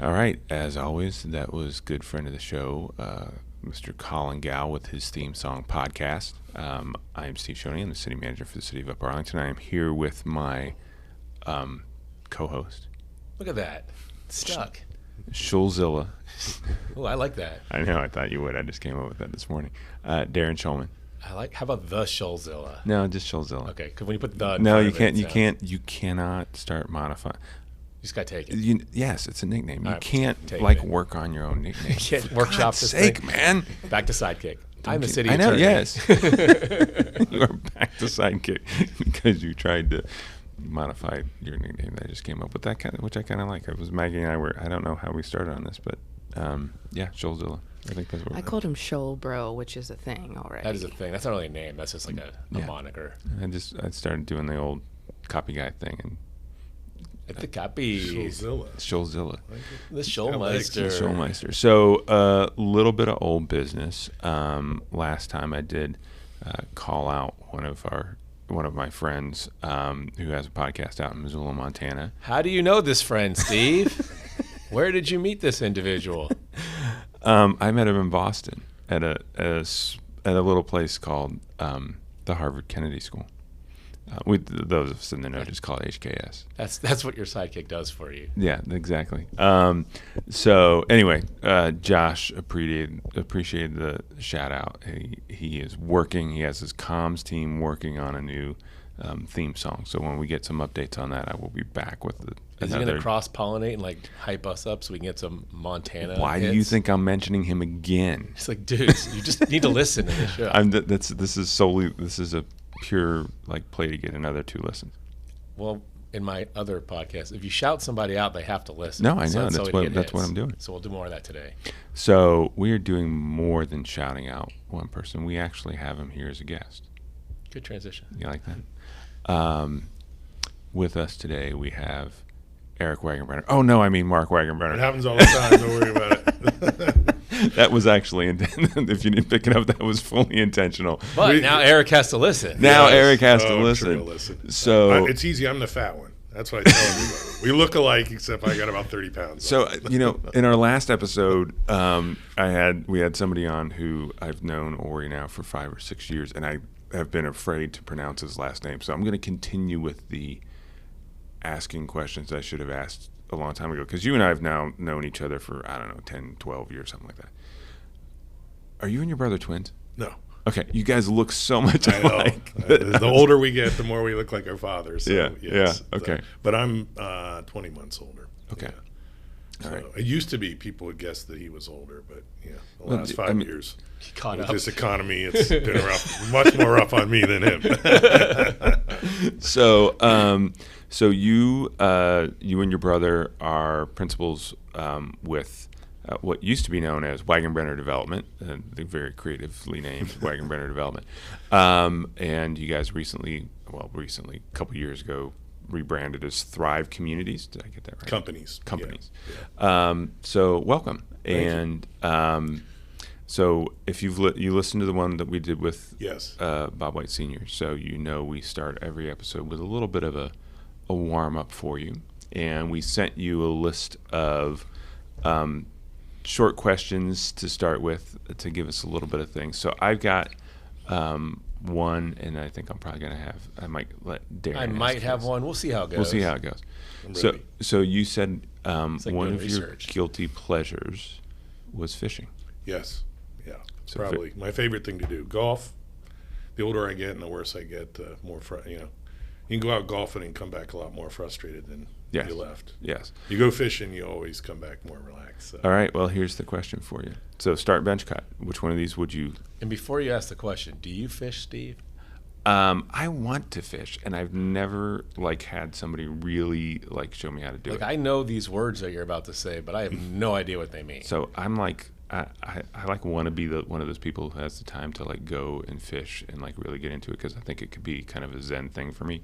All right. As always, that was good friend of the show, Mr. Colin Gow with his theme song podcast. I am Steve Shoney. I'm the city manager for the city of Upper Arlington. I am here with my co-host. Look at that. Stuck. Schulzilla. Oh, I like that. I know. I thought you would. I just came up with that this morning. Darren Schulman. How about the Schulzilla? No, just Schulzilla. Okay, because when you put the no, you can't. You cannot start modifying. You just got to take it. Yes, it's a nickname. You right, can't work on your own nickname. You can't For workshop God's this sake, thing. man. Back to sidekick. I'm the city I know. attorney. Yes. You are back to sidekick because you tried to modify your nickname that I just came up with. Which I kind of like. It was Maggie and I were. I don't know how we started on this, but yeah, Schulzilla. I think that's what I called him Shoal Bro, which is a thing already. That is a thing. That's not really a name. That's just like a moniker. I started doing the old copy guy thing and. At the copies. Schulzilla. The Schulmeister. Schulmeister. So a little bit of old business. Last time I did call out one of my friends who has a podcast out in Missoula, Montana. How do you know this friend, Steve? Where did you meet this individual? I met him in Boston at a little place called the Harvard Kennedy School. Those of us in the know just call it HKS. That's what your sidekick does for you. Yeah, exactly. So anyway, Josh appreciated the shout out. He is working. He has his comms team working on a new theme song. So when we get some updates on that, I will be back with another. Is he going to cross-pollinate and like hype us up so we can get some Montana Why hits? do you think I'm mentioning him again? It's like, dude, you just need to listen to this show. This is a pure like play to get another 2 listens. Well, in my other podcast, if you shout somebody out, they have to listen. No, I know. That's what I'm doing. So we'll do more of that today. So we are doing more than shouting out one person. We actually have him here as a guest. Good transition. You like that? With us today, we have Eric Wagenbrenner. Oh, no, I mean Mark Wagenbrenner. It happens all the time. Don't worry about it. That was actually intended. If you didn't pick it up, that was fully intentional. But now Eric has to listen. Eric has to I'm sure listen. he'll listen. So it's easy. I'm the fat one. That's what I tell everybody. We look alike, except I got about 30 pounds. So, in our last episode, we had somebody on who I've known Ori now for 5 or 6 years, and I have been afraid to pronounce his last name. So I'm going to continue with the asking questions I should have asked a long time ago, because you and I have now known each other for, 10, 12 years, something like that. Are you and your brother twins? No. Okay, you guys look so much alike. The older we get, the more we look like our fathers. So, yeah, yes. Okay. But I'm 20 months older. Okay. Yeah. All right. It used to be people would guess that he was older, but the last 5 years, He caught with up. this economy, it's been much more rough on me than him. So you and your brother are principals with what used to be known as Wagenbrenner Development, the very creatively named Wagenbrenner Development, and you guys recently, a couple years ago, rebranded as Thrive Communities. Did I get that right? Companies. Yeah. So welcome. Thank you. So if you listened to the one that we did with Yes. Bob White Sr., so we start every episode with a little bit of a warm-up for you. And we sent you a list of short questions to start with to give us a little bit of things. So I've got one, and I think I'm probably going to have – I might let Darren I might have this. one. We'll see how it goes. We'll see how it goes. I'm ready. So you said like one doing of your research. guilty pleasures was fishing. Yes. Yeah. So Probably my favorite thing to do. Golf. The older I get and the worse I get, the more you can go out golfing and come back a lot more frustrated than Yes. you left. Yes. You go fishing, you always come back more relaxed. So. All right. Well, here's the question for you. So start bench cut. Which one of these would you? And before you ask the question, do you fish, Steve? I want to fish, and I've never had somebody really show me how to do it. I know these words that you're about to say, but I have no idea what they mean. So I'm I want to be one of those people who has the time to go and fish and really get into it, because I think it could be kind of a Zen thing for me.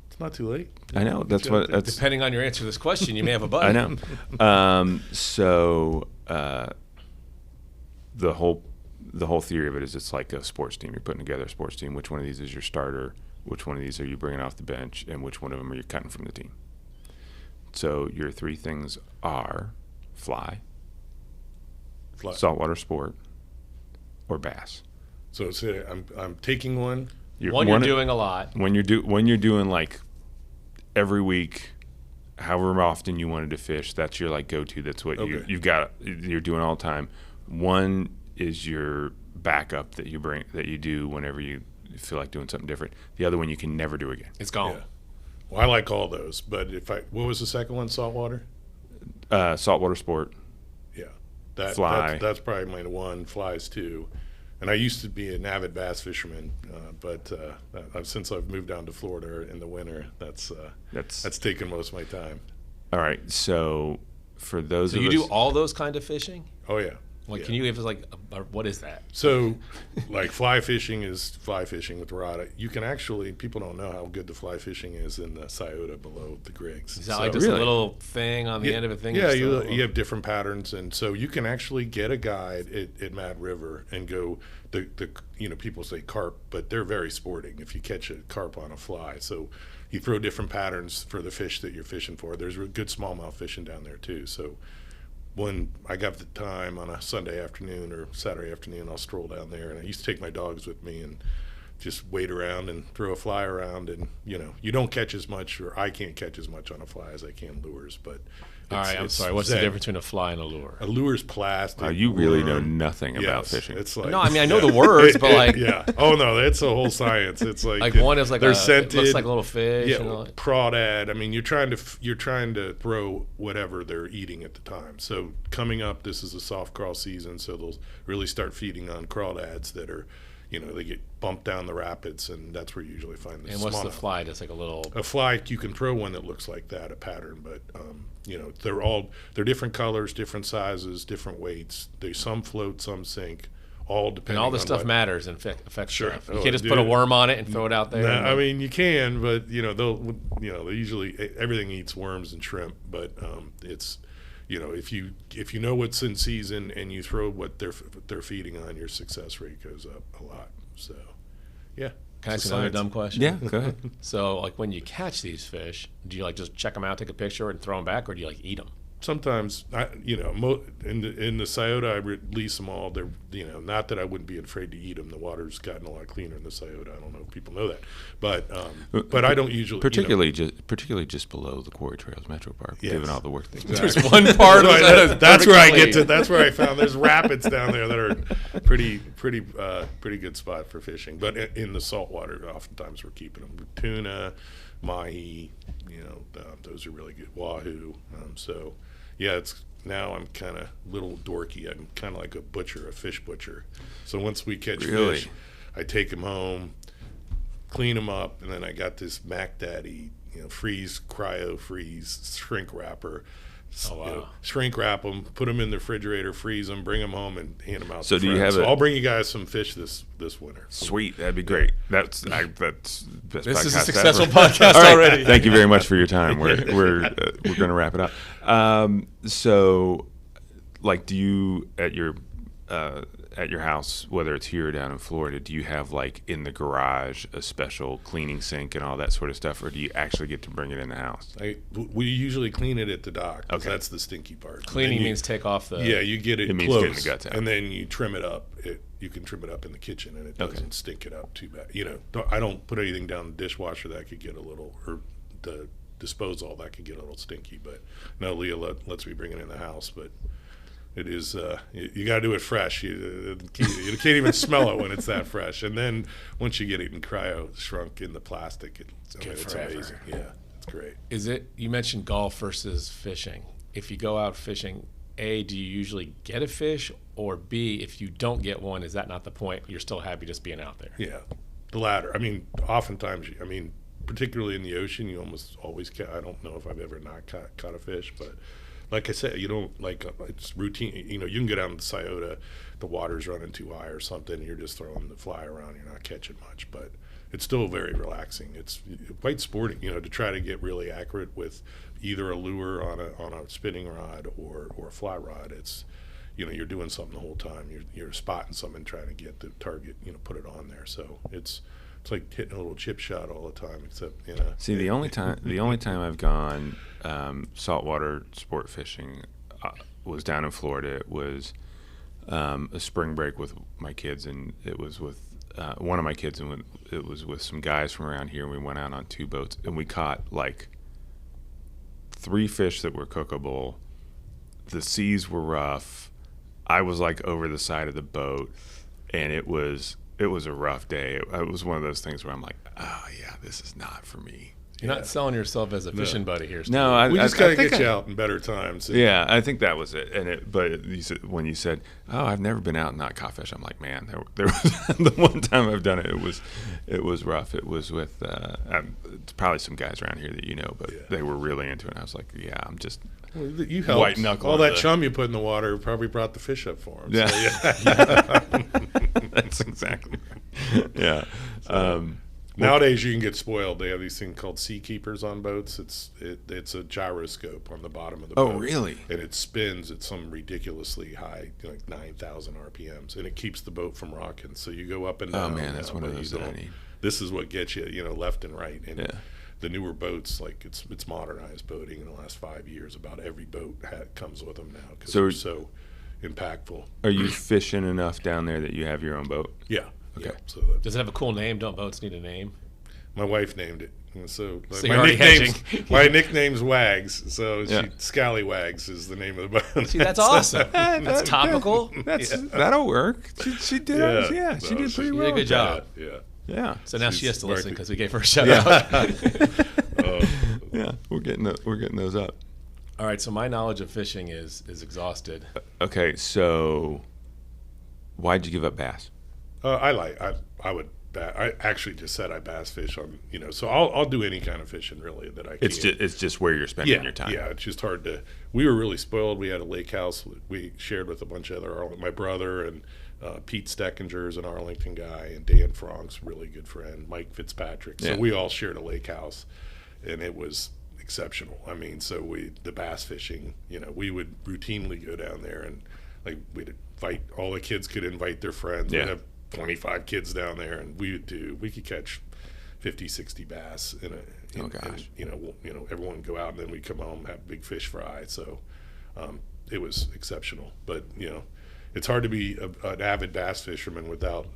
It's not too late. I know that's Depending on your answer to this question, you may have a button. I know. So the whole theory of it is it's like a sports team. You're putting together a sports team. Which one of these is your starter? Which one of these are you bringing off the bench? And which one of them are you cutting from the team? So your 3 things are Fly, Fly. saltwater sport, or bass. So I'm taking one. You're doing a lot. When you're doing like every week, however often you wanted to fish, that's your like go-to. That's what you're doing all the time. One is your backup that you do whenever you feel like doing something different. The other one you can never do again. It's gone. Yeah. Well, I like all those, but what was the second one? Saltwater. Saltwater sport. Yeah, Fly. That's probably my one. Flies too. And I used to be an avid bass fisherman, but since I've moved down to Florida in the winter, that's taken most of my time. All right. So for those So of you us, do all those kind of fishing? Oh yeah. Like, Yeah. can you give us like what is that? So, like fly fishing is fly fishing with rod. You can actually, people don't know how good the fly fishing is in the Scioto below the Griggs. Is that like just a little thing on the end of a thing? Yeah, you have different patterns, and so you can actually get a guide at Mad River and go. People say carp, but they're very sporting. If you catch a carp on a fly, so you throw different patterns for the fish that you're fishing for. There's good smallmouth fishing down there too. So when I got the time on a Sunday afternoon or Saturday afternoon, I'll stroll down there, and I used to take my dogs with me and just wait around and throw a fly around, and you don't catch as much, or I can't catch as much on a fly as I can lures, but all right, I'm sorry. What's the difference between a fly and a lure? A lure's plastic. you really know nothing about fishing. It's like, No, I mean I know the words, but like yeah. Oh no, it's a whole science. It's like one is like they're scented, scented. it looks like a little fish. Yeah, and all that. crawdad. I mean, you're trying to throw whatever they're eating at the time. So coming up, this is a soft crawl season, so they'll really start feeding on crawdads that are, they get bumped down the rapids, and that's where you usually find the And what's the smallmouth. fly? Just like a little. A fly, you can throw one that looks like that, a pattern, but they're different colors, different sizes, different weights. Some float, some sink, all depending. And all this on stuff what, matters and affects Sure. stuff. You Oh, can't just dude. put a worm on it and throw it out there. I mean, you can, but they usually everything eats worms and shrimp. But it's if you know what's in season and you throw what they're feeding on, your success rate goes up a lot. So, yeah. Can I It's ask a another science. dumb question? Yeah, go ahead. So, like, when you catch these fish, do you like just check them out, take a picture, and throw them back, or do you like eat them? Sometimes in the Scioto, I release them all. They're not that I wouldn't be afraid to eat them. The water's gotten a lot cleaner in the Scioto. I don't know if people know that, but I don't usually Particularly just below the Quarry Trails Metro Park, Yes. given all the work they do. There's one part of Right, that is that's where I get perfectly to. That's where I found there's rapids down there that are pretty good spot for fishing. But in the saltwater, oftentimes we're keeping them. Tuna, mahi, those are really good. Wahoo. So yeah, now I'm kind of little dorky. I'm kind of like a fish butcher. So once we catch Really? fish, I take them home, clean them up, and then I got this Mac Daddy, cryo freeze shrink wrapper. Oh, wow. Shrink wrap them, put them in the refrigerator, freeze them, bring them home, and hand them out. So to do you friends. have I'll bring you guys some fish this winter. Sweet, that'd be great. That's best This podcast is a successful ever. podcast All right, already. Thank you very much for your time. We're going to wrap it up. So, like, do you at your house, whether it's here or down in Florida, do you have like in the garage a special cleaning sink and all that sort of stuff, or do you actually get to bring it in the house? We usually clean it at the dock. 'Cause Okay. that's the stinky part. Cleaning And means take off the. Yeah, you get it, It means close, getting the guts out. and then you trim it up. You can trim it up in the kitchen, and it doesn't stink it up too bad. I don't put anything down the dishwasher that could get a little, or the disposal that could get a little stinky. But no, Leah lets me bring it in the house. But it is you got to do it fresh. You can't even smell it when it's that fresh. And then once you get it in cryo shrunk in the plastic, it's forever. amazing. Yeah, it's great. You mentioned golf versus fishing. If you go out fishing, A, do you usually get a fish? Or B, if you don't get one, is that not the point? You're still happy just being out there. Yeah, the latter. I mean, oftentimes, particularly in the ocean, you almost always catch. I don't know if I've ever not caught a fish, but like I said, you don't it's routine. You can get out in the Scioto, the water's running too high or something, and you're just throwing the fly around. You're not catching much, but it's still very relaxing. It's quite sporting, to try to get really accurate with either a lure on a spinning rod or a fly rod. It's you're doing something the whole time. You're spotting something, trying to get the target, put it on there. So it's like hitting a little chip shot all the time, except See, the only time I've gone saltwater sport fishing, was down in Florida. It was a spring break with my kids, and it was with one of my kids, and it was with some guys from around here. And we went out on 2 boats, and we caught like 3 fish that were cookable. The seas were rough. I was like over the side of the boat, and it was a rough day. It was one of those things where I'm like, oh yeah, this is not for me. You're not selling yourself as a fishing buddy here, Steve. No, we just gotta get you out in better times. Yeah, I think that was it. But when you said, "Oh, I've never been out and not caught fish," I'm like, man, there was the one time I've done it. It was rough. It was with probably some guys around here that you know, but they were really into it. And I was like, yeah, I'm just you helped. White knuckle. All that chum you put in the water probably brought the fish up for him. Yeah, So, yeah. That's exactly. Yeah. Nowadays, you can get spoiled. They have these things called sea keepers on boats. It's a gyroscope on the bottom of the boat. Oh, really? And it spins at some ridiculously high, like 9,000 RPMs, and it keeps the boat from rocking. So you go up and down. Oh man, that's one of those that I need. This is what gets you, left and right. And Yeah. the newer boats, like it's modernized boating in the last 5 years. About every boat comes with them now because they're so impactful. Are you fishing enough down there that you have your own boat? Yeah. Okay. Yeah. So Does it have a cool name? Don't boats need a name? my wife named it. And so So you're already hedging. my nickname's Wags. So Yeah. Scallywags is the name of the boat. See, that's awesome. That's topical. That'll work. She did. Yeah. She No, did she pretty did well. a good job. Yeah. Yeah. So now She's she has to listen marketing. because we gave her a shout out. Yeah. We're getting those up. All right, so my knowledge of fishing is exhausted. Okay, so why'd you give up bass? I actually just said I bass fish on, so I'll do any kind of fishing really that I can. It's just where you're spending your time. Yeah, it's just hard to. We were really spoiled. We had a lake house we shared with a bunch of my brother and Pete Steckinger is an Arlington guy, and Dan Frank's a really good friend, Mike Fitzpatrick. So Yeah. we all shared a lake house, and it was exceptional. I mean, so the bass fishing, we would routinely go down there and like we'd invite all the kids could invite their friends. Yeah. We'd have 25 kids down there, and we could catch 50, 60 bass Oh, gosh. and, everyone would go out, and then we'd come home, have a big fish fry. So it was exceptional. But, it's hard to be an avid bass fisherman without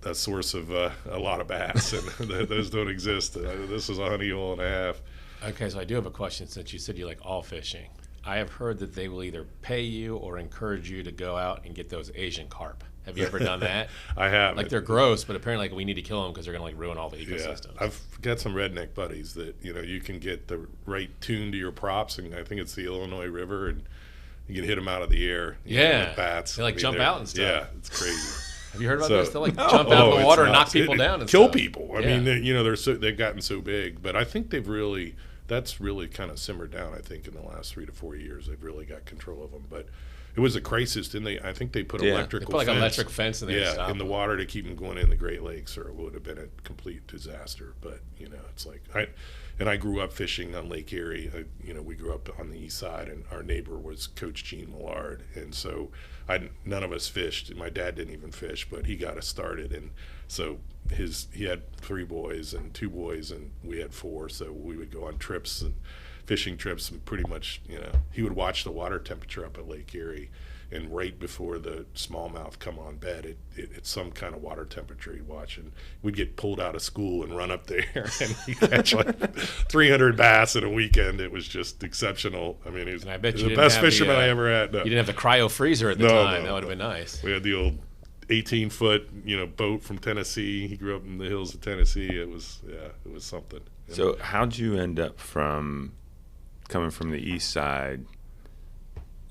a source of a lot of bass, and those don't exist. This is a honey hole and a half. Okay, so I do have a question since you said you like all fishing. I have heard that they will either pay you or encourage you to go out and get those Asian carp. Have you ever done that? I have. Like they're gross, but apparently we need to kill them because they're going to ruin all the ecosystems. I've got some redneck buddies that you can get the right tune to your props, and I think it's the Illinois River, and you can hit them out of the air. With bats. They jump out and stuff. Yeah, it's crazy. Have you heard about So- this? They'll jump out of the water and knock people down and kill stuff. people. I Yeah. mean, they've gotten so big, but I think that's really kind of simmered down. I think in the last 3 to 4 years, they've really got control of them. But it was a crisis, didn't they? I think they put They electrical put like fence. an electric fence in there to stop in the them. water to keep them going in the Great Lakes, or it would have been a complete disaster. But it's like I grew up fishing on Lake Erie. We grew up on the east side, and our neighbor was Coach Gene Millard, and so none of us fished. My dad didn't even fish, but he got us started, and so he had 3 boys and 2 boys, and we had 4. So we would go on trips and fishing trips, and pretty much, he would watch the water temperature up at Lake Erie, and right before the smallmouth come on bed, it's some kind of water temperature he'd watch, and we'd get pulled out of school and run up there, and he'd catch like 300 bass in a weekend. It was just exceptional. I mean, he was And I bet the you didn't best have fisherman the, I ever had. No. You didn't have the cryo freezer at the No, time. no, That would have no. been nice. We had the old 18-foot, boat from Tennessee. He grew up in the hills of Tennessee. It was something. So how'd you end up coming from the east side?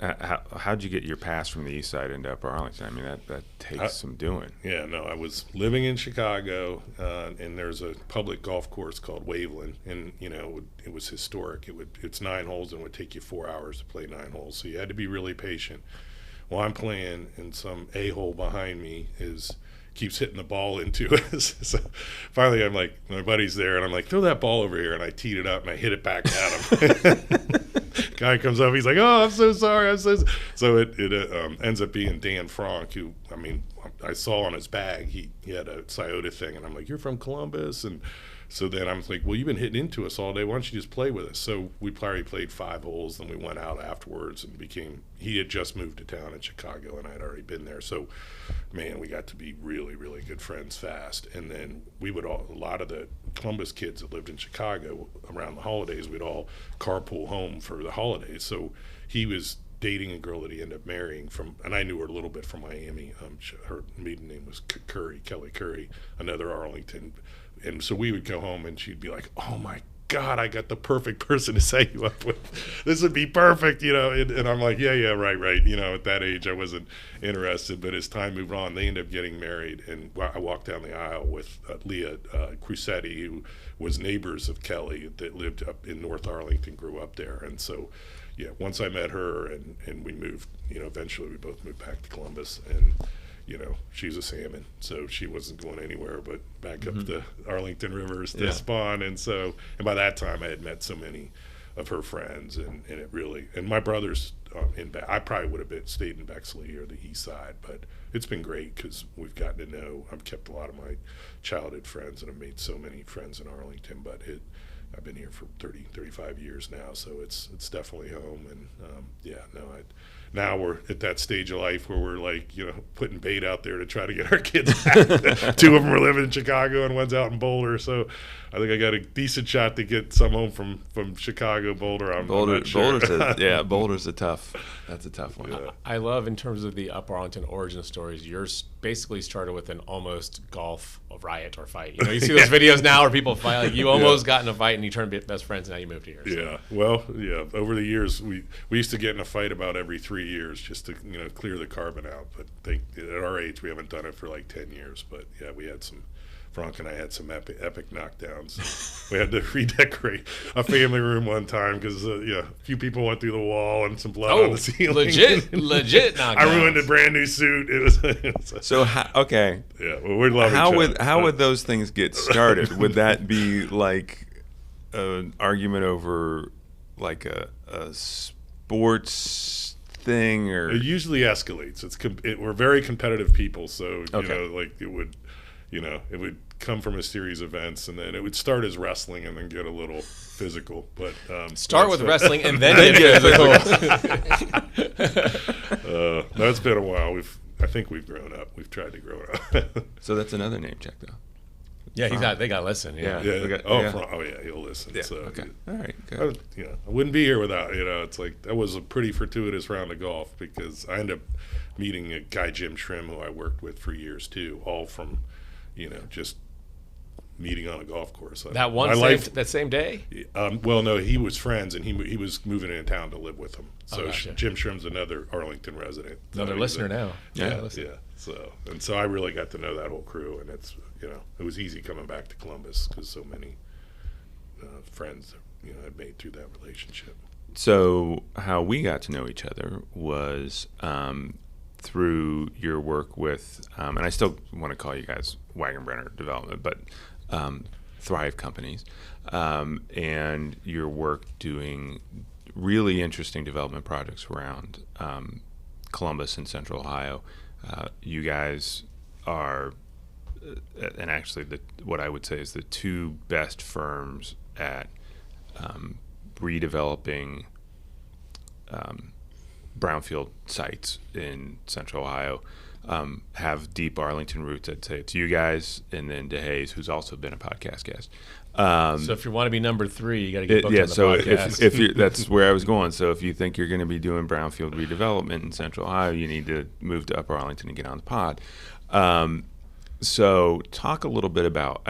How'd you get your pass from the east side into Upper Arlington? I mean, that takes some doing. Yeah, no, I was living in Chicago, and there's a public golf course called Waveland, and it was historic. It's 9 holes, and it would take you 4 hours to play 9 holes, so you had to be really patient. Well, I'm playing, and some a-hole behind me keeps hitting the ball into us. So finally, I'm like, my buddy's there, and I'm like, throw that ball over here, and I teed it up, and I hit it back at him. Guy comes up, he's like, oh, I'm so sorry. So it ends up being Dan Frank, who, I saw on his bag, he had a Scioto thing, and I'm like, you're from Columbus? And So then I'm like, well, you've been hitting into us all day. Why don't you just play with us? So we probably played 5 holes, and we went out afterwards and he had just moved to town in Chicago, and I'd already been there. So, man, we got to be really, really good friends fast. And then a lot of the Columbus kids that lived in Chicago around the holidays, we'd all carpool home for the holidays. So he was dating a girl that he ended up marrying and I knew her a little bit from Miami. Her maiden name was Kelly Curry, another Arlington. And so we would go home, and she'd be like, "Oh my God, I got the perfect person to set you up with. This would be perfect," And I'm like, "Yeah, right." At that age, I wasn't interested. But as time moved on, they ended up getting married, and I walked down the aisle with Leah Crusetti, who was neighbors of Kelly that lived up in North Arlington, grew up there, and so. Yeah, once I met her and we moved, eventually we both moved back to Columbus, and she's a salmon, so she wasn't going anywhere but back up the Arlington rivers to spawn. And by that time I had met so many of her friends, and it really, and my brothers I probably would have stayed in Bexley or the east side, but it's been great because we've gotten to know, I've kept a lot of my childhood friends, and I've made so many friends in Arlington, but I've been here for 35 years now, so it's definitely home. And now we're at that stage of life where we're like, putting bait out there to try to get our kids back. 2 of them are living in Chicago and one's out in Boulder, so I think I got a decent shot to get some home from Chicago. Boulder, I'm not sure. Boulder's that's a tough one. Yeah. I love, in terms of the Up Arlington origin stories, yours basically started with an almost golf riot or fight. You see those videos now where people fight, like you almost got in a fight and you turned best friends, and now you moved here. So. Yeah, well, over the years we used to get in a fight about every 3 years just to clear the carbon out. But at our age we haven't done it for like 10 years. But yeah, we had Frank and I had some epic knockdowns. We had to redecorate a family room one time because a few people went through the wall and some blood on the ceiling. Legit knockdowns. I ruined a brand new suit. It was so okay. Yeah, well, we'd love how would those things get started? Would that be like an argument over like a sports thing, or it usually escalates? We're very competitive people, so it would come from a series of events, and then it would start as wrestling and then get a little physical. But start with wrestling and then get physical. That's been a while. I think we've grown up. We've tried to grow up. So that's another name check, though. Yeah, they got to listen. Yeah. He'll listen. Yeah. So, okay. All right. Good. I wouldn't be here without, it's like, that was a pretty fortuitous round of golf, because I ended up meeting a guy, Jim Shrim, who I worked with for years too, all from, just meeting on a golf course. That same day? Well, no, he was friends, and he was moving into town to live with them. So gotcha. Jim Shrim's another Arlington resident. Another listener now. Yeah. So I really got to know that whole crew, and it's, it was easy coming back to Columbus because so many friends, I'd made through that relationship. So how we got to know each other was through your work with, and I still want to call you guys Wagenbrenner Development, but Thrive Companies, and your work doing really interesting development projects around Columbus and Central Ohio. You guys are, and actually what I would say is the 2 best firms at redeveloping brownfield sites in Central Ohio, have deep Arlington roots. I'd say it's you guys, and then DeHaze, who's also been a podcast guest. So if you want to be number 3, you got to get booked on the podcast. If you, that's where I was going. So if you think you're going to be doing brownfield redevelopment in Central Ohio, you need to move to Upper Arlington and get on the pod. So talk a little bit about,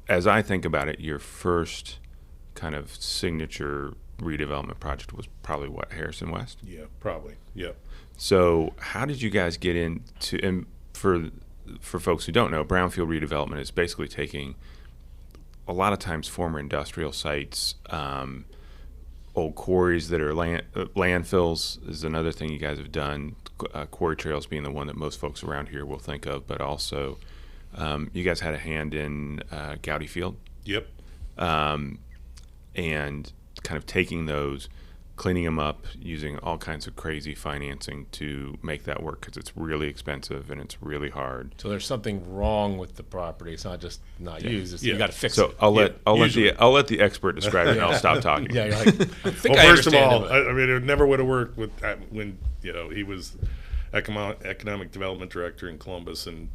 as I think about it, your first kind of signature redevelopment project was probably Harrison West? Yeah, probably. Yep. So how did you guys get into, and for folks who don't know, brownfield redevelopment is basically taking a lot of times former industrial sites, old quarries that are landfills is another thing you guys have done, quarry trails being the one that most folks around here will think of, but also you guys had a hand in Gowdy Field. Yep. And kind of taking those cleaning them up, using all kinds of crazy financing to make that work because it's really expensive and it's really hard. So there's something wrong with the property. It's not just not used. It's, you got to fix So it. I'll let the expert describe it, and I'll stop talking. Yeah, you're like, I think Well, I first of all, understand it. I mean, it never would have worked with when he was economic development director in Columbus, and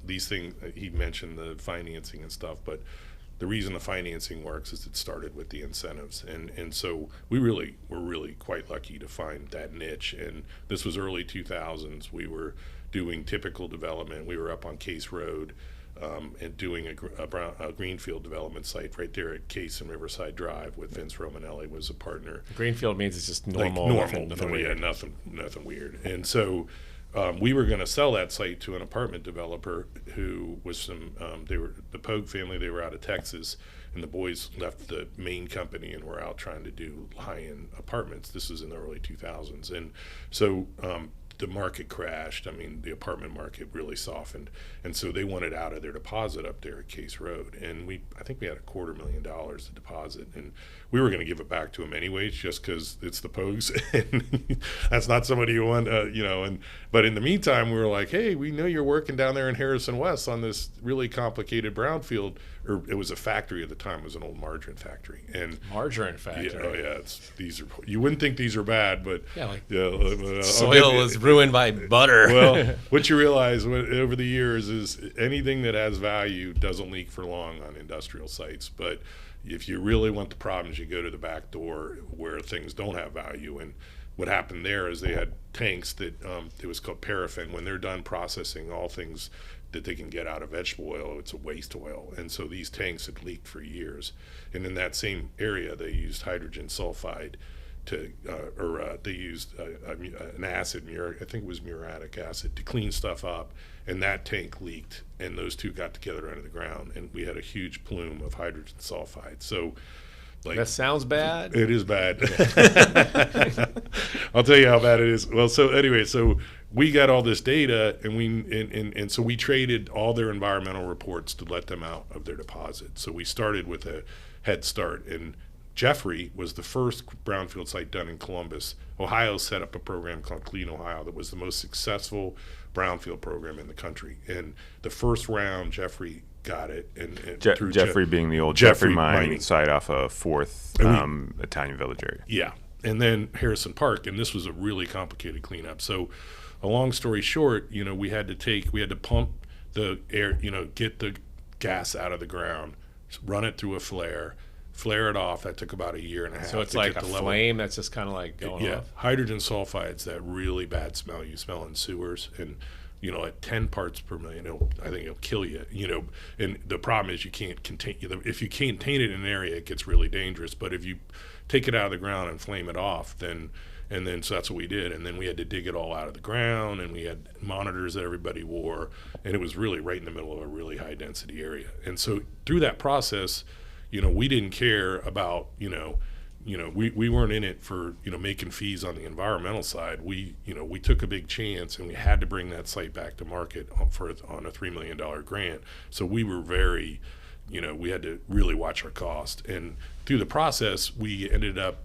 these things he mentioned the financing and stuff. But the reason the financing works is it started with the incentives, and so were really quite lucky to find that niche. And this was early 2000s. We were doing typical development. We were up on Case Road. And doing a greenfield development site right there at Case and Riverside Drive with Vince Romanelli was a partner. Greenfield means it's just normal. Nothing weird. Nothing weird. And so we were going to sell that site to an apartment developer who was they were the Pogue family. They were out of Texas, and the boys left the main company and were out trying to do high-end apartments. This was in the early 2000s, and so the market crashed. I mean, the apartment market really softened, and so they wanted out of their deposit up there at Case Road, and I think we had $250,000 to deposit, and we were going to give it back to them anyways, just because it's the Pogues, and that's not somebody you want, but in the meantime, we were like, hey, we know you're working down there in Harrison West on this really complicated brownfield, or it was a factory at the time. It was an old margarine factory, and margarine factory. You wouldn't think these are bad, but soil is ruined by butter. Well, what you realize over the years is anything that has value doesn't leak for long on industrial sites. But if you really want the problems, you go to the back door where things don't have value. And what happened there is they had tanks that it was called paraffin. When they're done processing all things that they can get out of vegetable oil, it's a waste oil. And so these tanks had leaked for years. And in that same area, they used hydrogen sulfide they used an acid, I think it was muriatic acid, to clean stuff up, and that tank leaked, and those two got together under the ground, and we had a huge plume of hydrogen sulfide. So, that sounds bad. It is bad. I'll tell you how bad it is. Well, so anyway, so we got all this data, and so we traded all their environmental reports to let them out of their deposit. So we started with a head start, and Jeffrey was the first brownfield site done in Columbus. Ohio set up a program called Clean Ohio that was the most successful brownfield program in the country. And the first round, Jeffrey got it. And Jeffrey being the old Jeffrey mining site off of 4th Italian Village area. Yeah. And then Harrison Park, and this was a really complicated cleanup. So a long story short, we had to pump the air, get the gas out of the ground, run it through a flare it off. That took about a year and a half. So it's like a flame that's just kind of like going off? Hydrogen sulfide's that really bad smell you smell in sewers, and at 10 parts per million, I think it'll kill you. And the problem is you can't contain. If you can't contain it in an area, it gets really dangerous. But if you take it out of the ground and flame it off, then so that's what we did. And then we had to dig it all out of the ground, and we had monitors that everybody wore, and it was really right in the middle of a really high density area. And so through that process, we didn't care about, we weren't in it for, making fees on the environmental side. We took a big chance, and we had to bring that site back to market on a $3 million grant. So we were very, we had to really watch our cost. And through the process, we ended up,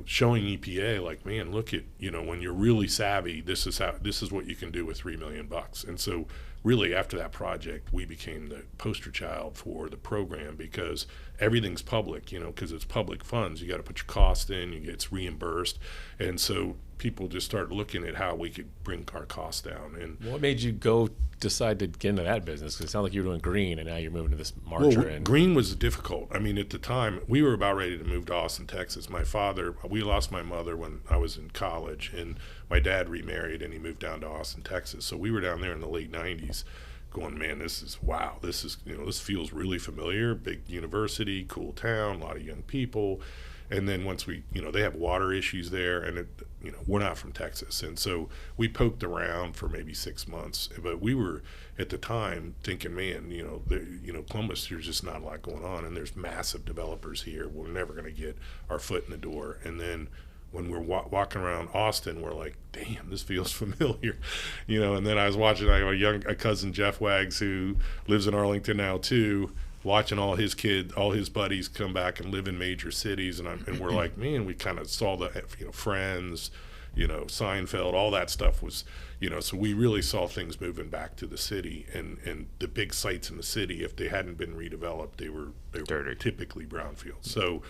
showing EPA like, man, look at, when you're really savvy, this is what you can do with $3 million. And so really after that project, we became the poster child for the program, because everything's public, because it's public funds. You got to put your cost in, it's reimbursed. And so people just started looking at how we could bring our costs down. And what made you decide to get into that business? Because it sounded like you were doing green, and now you're moving to this margarine. Well, green was difficult. I mean, at the time, we were about ready to move to Austin, Texas. We lost my mother when I was in college, and my dad remarried, and he moved down to Austin, Texas. So we were down there in the late 90s going, man, this feels really familiar. Big university, cool town, a lot of young people. And then once they have water issues there, and we're not from Texas. And so we poked around for maybe 6 months, but we were at the time thinking, man, Columbus, there's just not a lot going on, and there's massive developers here. We're never going to get our foot in the door. And then when we're walking around Austin, we're like, damn, this feels familiar, and then I was watching, I have a cousin, Jeff Wags, who lives in Arlington now too. watching all his buddies come back and live in major cities, and we're like, man, we kind of saw the, Friends, Seinfeld, all that stuff was, so we really saw things moving back to the city, and the big sites in the city, if they hadn't been redeveloped, they were typically brownfields.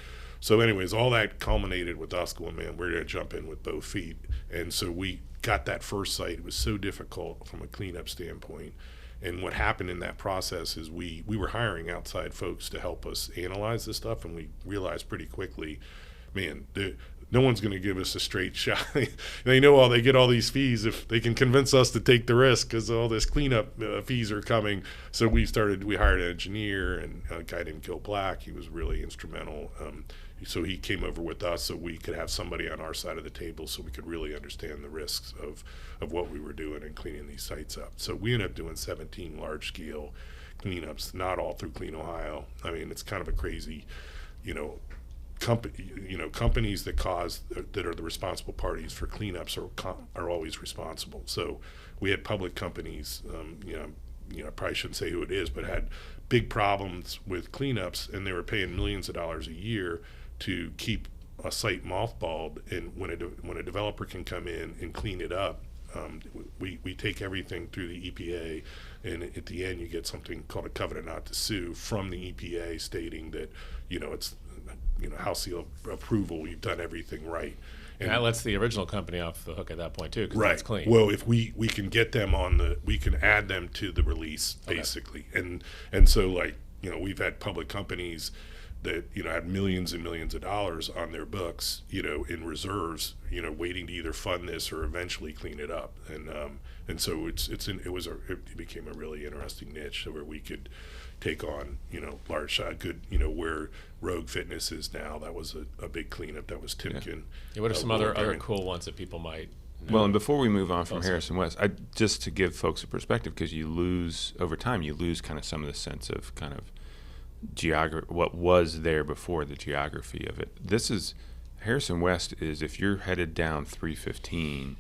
So anyways, all that culminated with us going, man, we're going to jump in with both feet. And so we got that first site. It was so difficult from a cleanup standpoint. And what happened in that process is we were hiring outside folks to help us analyze this stuff, and we realized pretty quickly, man, no one's going to give us a straight shot. They get all these fees if they can convince us to take the risk, because all this cleanup fees are coming. So we hired an engineer, and a guy named Gil Black. He was really instrumental. So he came over with us so we could have somebody on our side of the table so we could really understand the risks of what we were doing and cleaning these sites up. So we ended up doing 17 large-scale cleanups, not all through Clean Ohio. I mean, it's kind of a crazy, companies that are the responsible parties for cleanups are always responsible. So we had public companies, I probably shouldn't say who it is, but had big problems with cleanups, and they were paying millions of dollars a year to keep a site mothballed. And when a developer can come in and clean it up, we take everything through the EPA, and at the end you get something called a covenant not to sue from the EPA stating that it's house seal approval, you've done everything right. And that lets the original company off the hook at that point too, because right. It's clean. Well, if we can get them we can add them to the release basically. Okay. And so we've had public companies that had millions and millions of dollars on their books, in reserves, waiting to either fund this or eventually clean it up. And so it became a really interesting niche where we could take on large good, where Rogue Fitness is now. That was a big cleanup. That was Timken. Yeah, what are some other cool ones that people might know? Well, and before we move on from Harrison West, just to give folks a perspective, because over time you lose kind of some of the sense of kind of what was there before, the geography of it. This is Harrison West is, if you're headed down 315,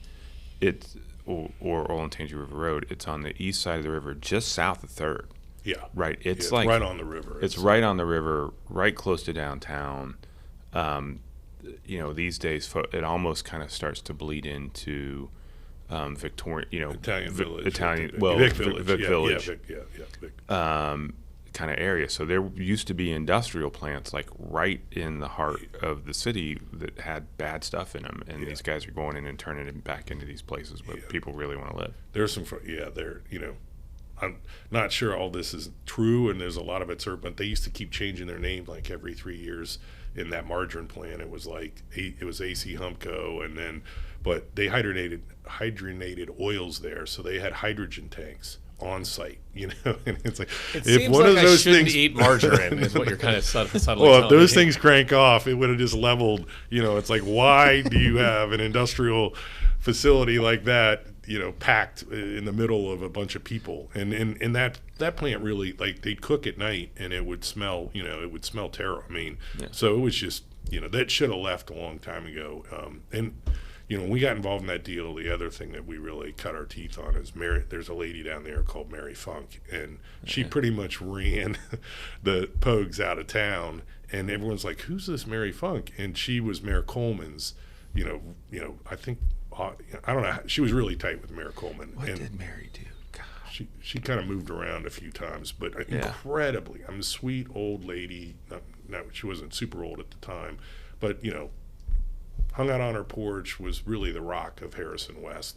or Olentangy River Road, it's on the east side of the river, just south of 3rd. Yeah. Right. It's right on the river. It's right on the river, right close to downtown. These days it almost kind of starts to bleed into Victorian, Italian Village. Vic Village. Vic. Kind of area. So there used to be industrial plants right in the heart of the city that had bad stuff in them, and these guys are going in and turning it back into these places where people really want to live. There's some, I'm not sure all this is true, and there's a lot of it's urban, but they used to keep changing their name every 3 years. In that margarine plant, it was AC Humco, but they hydrogenated oils there, so they had hydrogen tanks on site, and it's it if seems one like of those I shouldn't things eat margarine is what you're kind of subtly well, if telling those me. things crank off, it would have just leveled. It's why do you have an industrial facility like that, packed in the middle of a bunch of people? And that plant really, they'd cook at night and it would smell, terrible. I mean, so it was just, that should have left a long time ago. And when we got involved in that deal, the other thing that we really cut our teeth on is there's a lady down there called Mary Funk, and she pretty much ran the Pogues out of town, and everyone's like, who's this Mary Funk? And she was Mayor Coleman's, I think, I don't know, she was really tight with Mayor Coleman. What did Mary do? God. She kind of moved around a few times, but incredibly, I'm a sweet old lady. She wasn't super old at the time, but, hung out on her porch, was really the rock of Harrison West.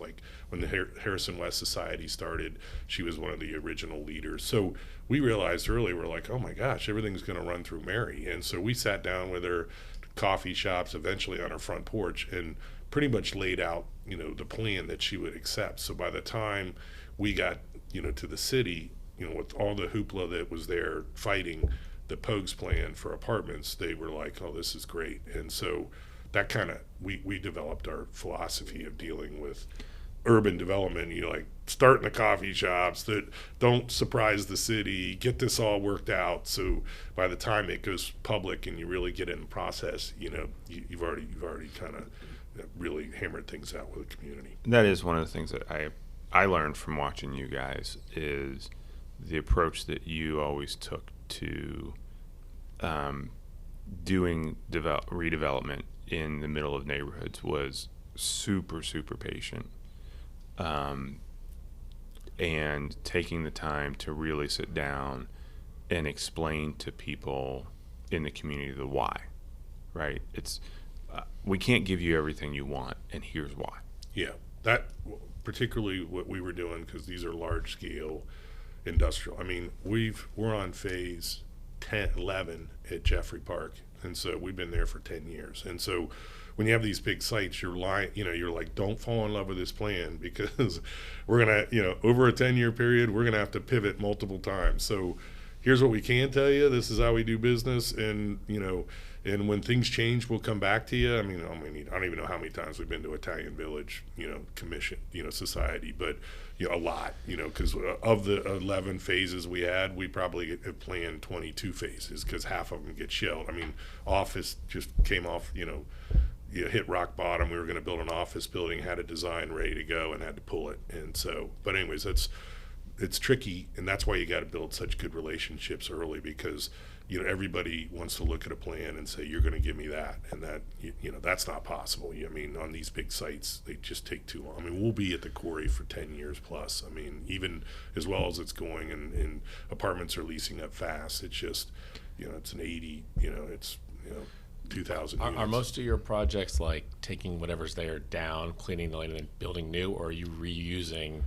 When the Harrison West Society started, she was one of the original leaders. So we realized early, we're like, oh my gosh, everything's going to run through Mary. And so we sat down with her, coffee shops, eventually on her front porch, and pretty much laid out, the plan that she would accept. So by the time we got, to the city, with all the hoopla that was there fighting the Pogues plan for apartments, they were like, oh, this is great. And so that kind of, we developed our philosophy of dealing with urban development. Start in the coffee shops that don't surprise the city, get this all worked out. So by the time it goes public and you really get in the process, you've already kind of really hammered things out with the community. That is one of the things that I learned from watching you guys, is the approach that you always took to doing redevelopment in the middle of neighborhoods was super, super patient. And taking the time to really sit down and explain to people in the community the why, right? It's we can't give you everything you want, and here's why. Yeah, that particularly what we were doing, because these are large scale industrial. I mean, we're on phase 11 at Jeffrey Park, and so we've been there for 10 years. And so when you have these big sites, you're like, don't fall in love with this plan, because we're gonna, over a 10-year period, we're gonna have to pivot multiple times. So here's what we can tell you. This is how we do business, and and when things change, we'll come back to you. I mean, I don't even know how many times we've been to Italian Village, commission, society, but a lot, because of the 11 phases we had, we probably have planned 22 phases, because half of them get shelled. I mean, office just came off, hit rock bottom. We were going to build an office building, had a design ready to go, and had to pull it. And so, but anyways, it's tricky, and that's why you got to build such good relationships early, because everybody wants to look at a plan and say, you're going to give me that, and that that's not possible. I mean, on these big sites, they just take too long. I mean, we'll be at the quarry for 10 years plus. I mean, even as well as it's going, and apartments are leasing up fast. It's just it's an 80, it's 2,000 units. Are most of your projects like taking whatever's there down, cleaning the land, and then building new, or are you reusing?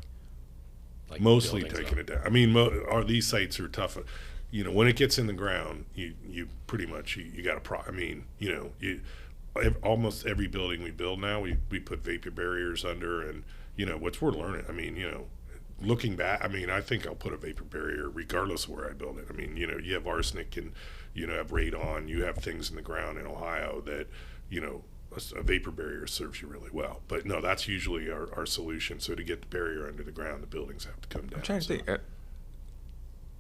Like mostly taking it down. I mean, these sites are tough. When it gets in the ground, you pretty much you got a I mean, almost every building we build now, we put vapor barriers under, and what we're learning. I mean, looking back, I mean, I think I'll put a vapor barrier regardless of where I build it. I mean, you have arsenic and have radon, you have things in the ground in Ohio that a vapor barrier serves you really well. But no, that's usually our solution. So to get the barrier under the ground, the buildings have to come down. I'm trying to think,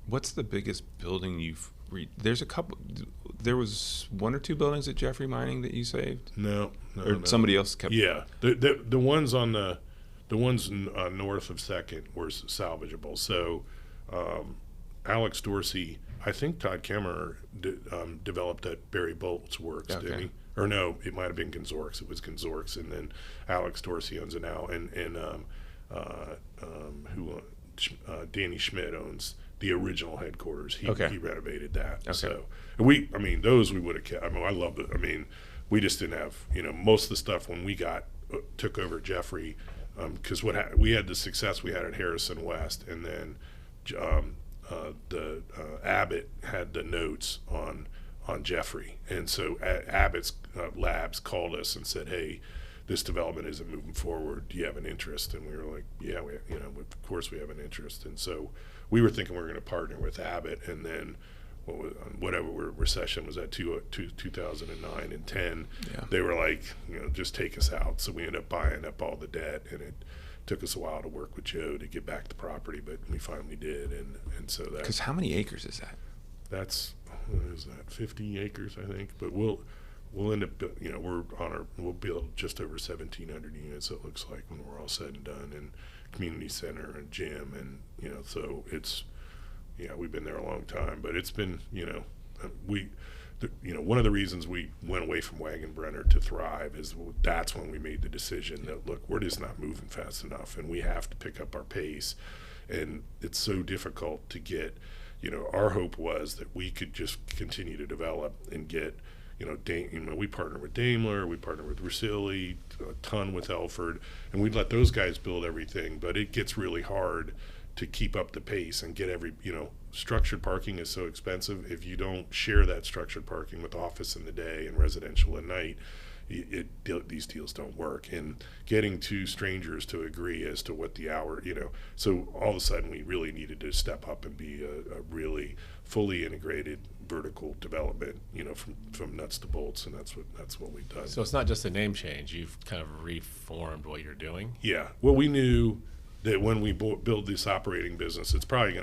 what's the biggest building you've there's a couple, there was one or two buildings at Jeffrey Mining that you saved? No. Somebody else kept. Yeah, the ones on the ones north of Second were salvageable. So Alex Dorsey, I think Todd Kemmer developed that Barry Bolt's works, didn't he? Or no, it might have been Gonzorks. It was Gonzorks, and then Alex Dorsey owns it now, and Danny Schmidt owns the original headquarters. He renovated that. Okay. So those we would have kept. I mean, I love it. I mean, we just didn't have most of the stuff when we took over Jeffrey, because we had the success we had at Harrison West, and then the Abbott had the notes on Jeffrey, and so Abbott's labs called us and said, hey, this development isn't moving forward, do you have an interest? And we were like, yeah, of course we have an interest. And so we were thinking we were going to partner with Abbott, and then whatever recession was at 2009 and 10, they were like, just take us out. So we ended up buying up all the debt, and it took us a while to work with Joe to get back the property, but we finally did. And so that, because how many acres is that? That's, what is that, 50 acres, I think. But we'll end up, we'll build just over 1,700 units, it looks like, when we're all said and done, and community center and gym, and so it's, we've been there a long time. But it's been, one of the reasons we went away from Wagenbrenner to Thrive is that's when we made the decision that, look, we're just not moving fast enough, and we have to pick up our pace, and it's so difficult to get. Our hope was that we could just continue to develop and get, we partner with Daimler, we partner with Russilli, a ton with Elford, and we'd let those guys build everything. But it gets really hard to keep up the pace and get structured parking is so expensive. If you don't share that structured parking with office in the day and residential at night, these deals don't work. And getting two strangers to agree as to what the hour, so all of a sudden we really needed to step up and be a really fully integrated vertical development, from nuts to bolts, and that's what we've done. So it's not just a name change; you've kind of reformed what you're doing. Yeah. Well, we knew that when we build this operating business, it's probably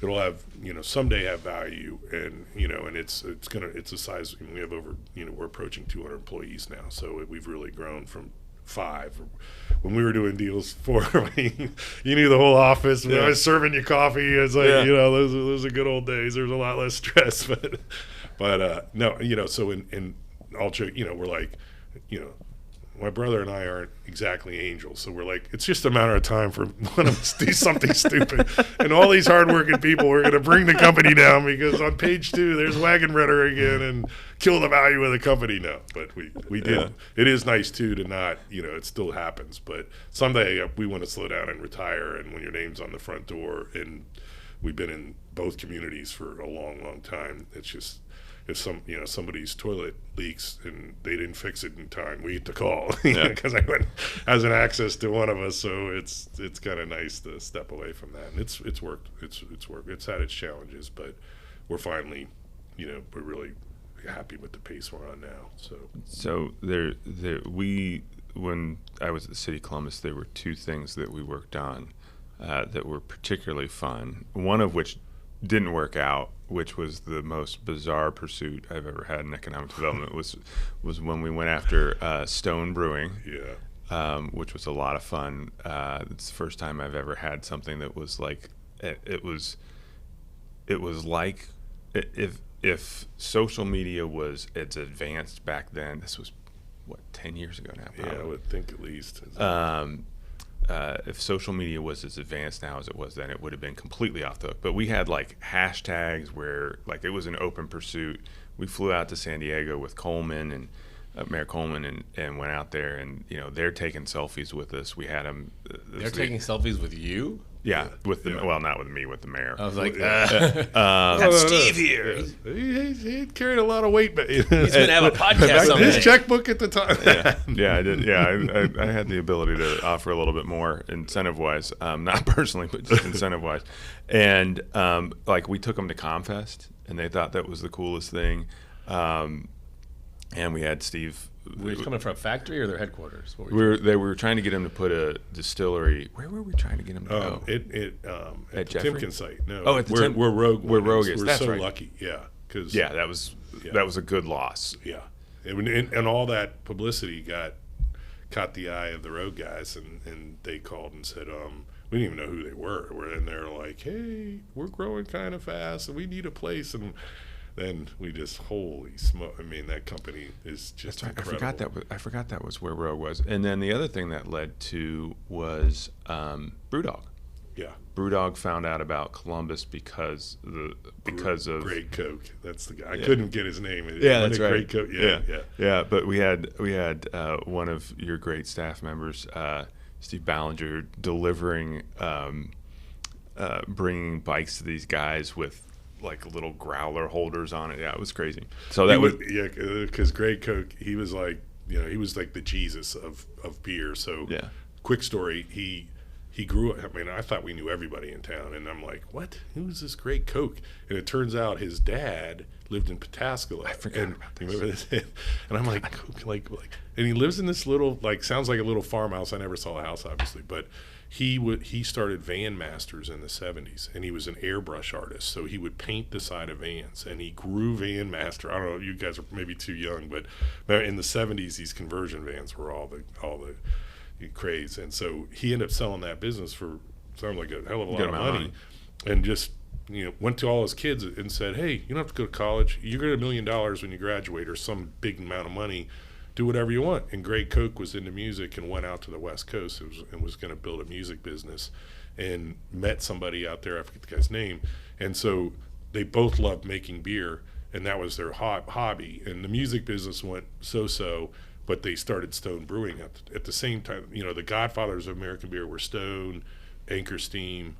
it'll have, someday have value, and and it's a size. We have over, we're approaching 200 employees now, so we've really grown from 5. When we were doing deals 4, I mean, you knew the whole office. When I was serving you coffee, it's like, those are good old days. There's a lot less stress, but no, so in all joke, we're like, my brother and I aren't exactly angels, so we're like, it's just a matter of time for one of us to do something stupid, and all these hardworking people are going to bring the company down because on page 2 there's Wagenbrenner again and kill the value of the company. No, but we did. Yeah. It is nice too to not, it still happens, but someday we want to slow down and retire, and when your name's on the front door, and we've been in both communities for a long time, it's just, if somebody's toilet leaks and they didn't fix it in time, we get to call because I went has an access to one of us, so it's kind of nice to step away from that. And it's worked. It's worked. It's had its challenges, but we're finally, we're really happy with the pace we're on now. So when I was at the City of Columbus, there were 2 things that we worked on that were particularly fun. One of which didn't work out, which was the most bizarre pursuit I've ever had in economic development, was when we went after Stone Brewing, which was a lot of fun. It's the first time I've ever had something that was like, it was like if social media was as advanced back then. This was 10 years ago now, probably. Yeah, I would think at least. If social media was as advanced now as it was then, it would have been completely off the hook. But we had like hashtags where like it was an open pursuit. We flew out to San Diego with Coleman and Mayor Coleman and went out there, and they're taking selfies with us. We had them. They're taking selfies with you? Yeah, with the well, not with me, with the mayor. I was like, got Steve here. He carried a lot of weight, but he's going to have a podcast someday. His checkbook at the time. Yeah, I did. Yeah, I had the ability to offer a little bit more incentive-wise, not personally, but just incentive-wise. And like we took them to ComFest, and they thought that was the coolest thing. And we had Steve. Were you coming from a factory or their headquarters? We were trying to get him to put a distillery. Where were we trying to get him to go? At the Timken site. No, at the where Rogue. Where Rogue is. We're That's so right. lucky. Yeah, because that was a good loss. Yeah, and all that publicity caught the eye of the Rogue guys, and they called and said, we didn't even know who they were. And they're like, hey, we're growing kind of fast, and we need a place. And then we just, holy smoke! I mean, that company is just incredible. I forgot that was where Rogue was. And then the other thing that led to was BrewDog. Yeah, BrewDog found out about Columbus because of Great Coke. That's the guy. I couldn't get his name. That's right. Great Coke. Yeah. But we had one of your great staff members, Steve Ballinger, delivering, bringing bikes to these guys with like little growler holders on it. Yeah, it was crazy. So because Great Coke, he was like the Jesus of beer. So quick story, he grew up. I mean, I thought we knew everybody in town, and I'm like, what? Who's this Great Coke? And it turns out his dad lived in Pataskala. I forgot about this. Remember this? And I'm like, and he lives in this little, sounds like a little farmhouse. I never saw a house, obviously, but he started van masters in the 70s, and he was an airbrush artist, so he would paint the side of vans, and he grew van master. I don't know, you guys are maybe too young, but in the 70s these conversion vans were all the craze, and so he ended up selling that business for sounded like a hell of a lot of money, and just went to all his kids and said, hey, you don't have to go to college, you get $1 million when you graduate, or some big amount of money, do whatever you want. And Great Coke was into music and went out to the West Coast and was going to build a music business, and met somebody out there, I forget the guy's name, and so they both loved making beer, and that was their hobby. And the music business went so-so, but they started Stone Brewing at the same time. The godfathers of American beer were Stone, Anchor Steam.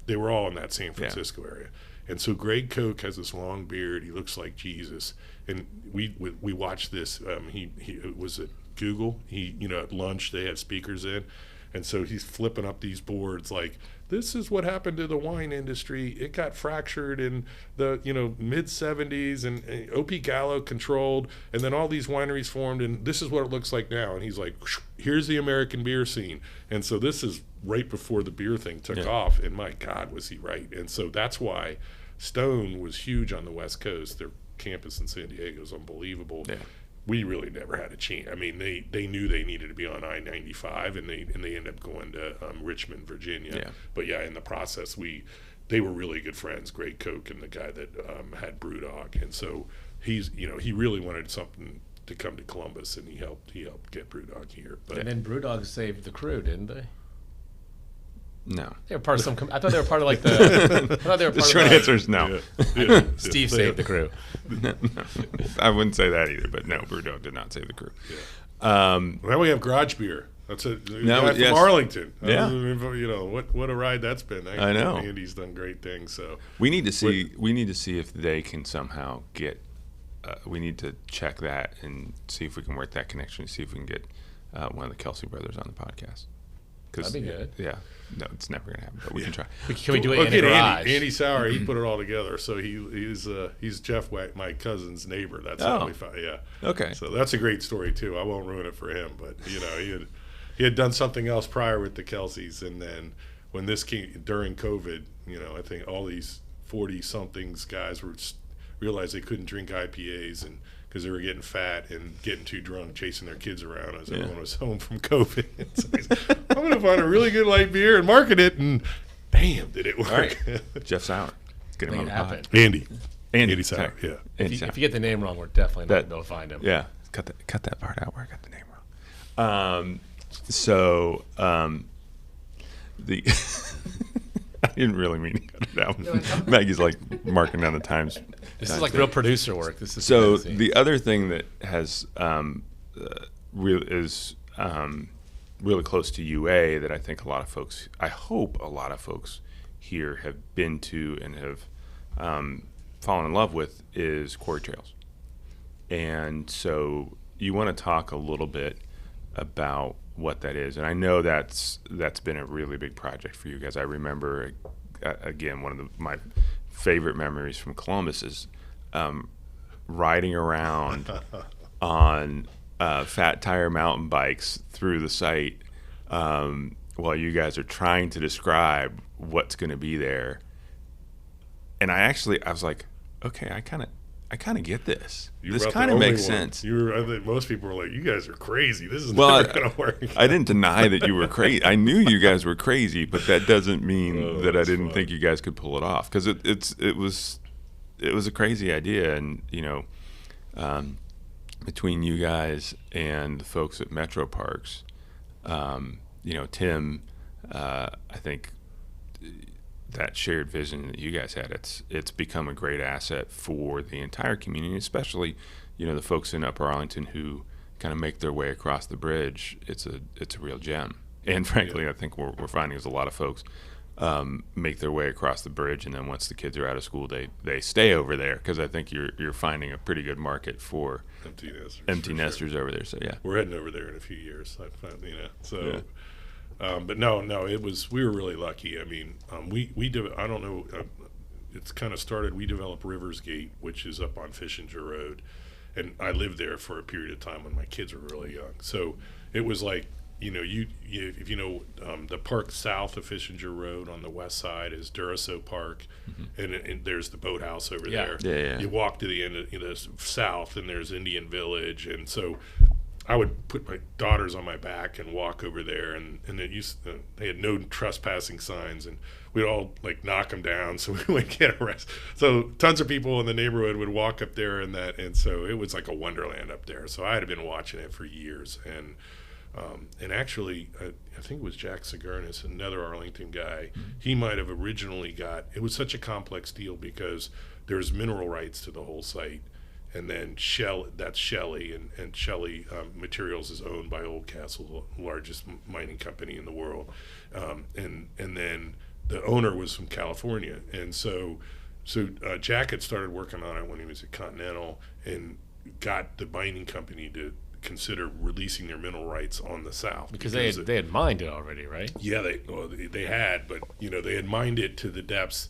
They were all in that San Francisco area. And so Greg Koch has this long beard. He looks like Jesus. And we watched this. He was at Google. At lunch they had speakers in. And so he's flipping up these boards like, this is what happened to the wine industry. It got fractured in the mid 70s, and O.P. Gallo controlled, and then all these wineries formed, and this is what it looks like now. And he's like, here's the American beer scene. And so this is right before the beer thing took off, and my God, was he right. And so that's why Stone was huge on the West Coast. Their campus in San Diego is unbelievable. Yeah. we really never had a chance. I mean, they knew they needed to be on I-95, and they ended up going to Richmond, Virginia. Yeah. But yeah, in the process, they were really good friends, Greg Koch and the guy that had Brewdog, and so he really wanted something to come to Columbus, and he helped get Brewdog here. But And then Brewdog saved the crew, didn't they? No. They were part of some. I thought they were part of like the. I thought they were The part short of answer is no. yeah. Steve saved the crew. No. I wouldn't say that either, but no, Brewdog did not save the crew. Now we have Garage Beer. That's a No, guy from yes. Arlington. Yeah. What a ride that's been. I know. Andy's done great things. So We need to see if they can somehow get. We need to check that and see if we can work that connection. See if we can get one of the Kelsey brothers on the podcast. That'd be good. Yeah. No, it's never gonna happen, but we can try. Can we do it in a get garage? Andy Sauer, he put it all together. So he's Jeff, my cousin's neighbor. That's how we found. Yeah. Okay. So that's a great story too. I won't ruin it for him, but he had done something else prior with the Kelseys, and then when this came during COVID, I think all these 40-somethings guys realized they couldn't drink IPAs and because they were getting fat and getting too drunk, chasing their kids around as everyone was home from COVID. So I'm going to find a really good light beer and market it, and bam, did it work? All right. Jeff Sauer. Get him Make on it the happen. pod. Andy Sauer, yeah. Andy If Sauer. you get the name wrong, we're definitely not going to be able to find him. Yeah. Cut that part out where I got the name wrong. The I didn't really mean to cut it out. Maggie's like marking down the times. This is like real producer work. This is So fancy. the other thing that has really close to UA that I think I hope a lot of folks here have been to and have fallen in love with is quarry trails. And so you want to talk a little bit about what that is. And I know that's been a really big project for you guys. I remember, again, one of my favorite memories from Columbus is riding around on fat tire mountain bikes through the site while you guys are trying to describe what's going to be there. And I was like, okay, I kind of get this. This kind of makes sense. I think most people were like, "You guys are crazy. This is Well, never going to work." I didn't deny that you were crazy. I knew you guys were crazy, but that doesn't mean that I didn't think you guys could pull it off, because it was a crazy idea. And between you guys and the folks at Metro Parks, Tim, I think that shared vision that you guys had, it's become a great asset for the entire community, especially the folks in Upper Arlington who kind of make their way across the bridge. It's a real gem. And frankly, I think we're finding is a lot of folks make their way across the bridge, and then once the kids are out of school, they stay over there, because I think you're finding a pretty good market for empty nesters over there. So yeah, we're heading over there in a few years. I find, so. Yeah. But no, we were really lucky. I mean, I don't know, it's kind of started, we developed Rivers Gate, which is up on Fishinger Road, and I lived there for a period of time when my kids were really young. So it was like, if the park south of Fishinger Road on the west side is Duraso Park, and there's the boathouse over there. Yeah. You walk to the end of south, and there's Indian Village, and so I would put my daughters on my back and walk over there, and they had no trespassing signs, and we'd all like knock them down so we wouldn't get arrested. So tons of people in the neighborhood would walk up there, and so it was like a wonderland up there. So I had been watching it for years, and actually I think it was Jack Sigurnis, another Arlington guy. He might have originally it was such a complex deal because there's mineral rights to the whole site. And then that's Shelley, and Shelley Materials is owned by Oldcastle, the largest mining company in the world. And then the owner was from California, and so Jack had started working on it when he was at Continental, and got the mining company to consider releasing their mineral rights on the south, because they had mined it already, right? Yeah, they had, but they had mined it to the depths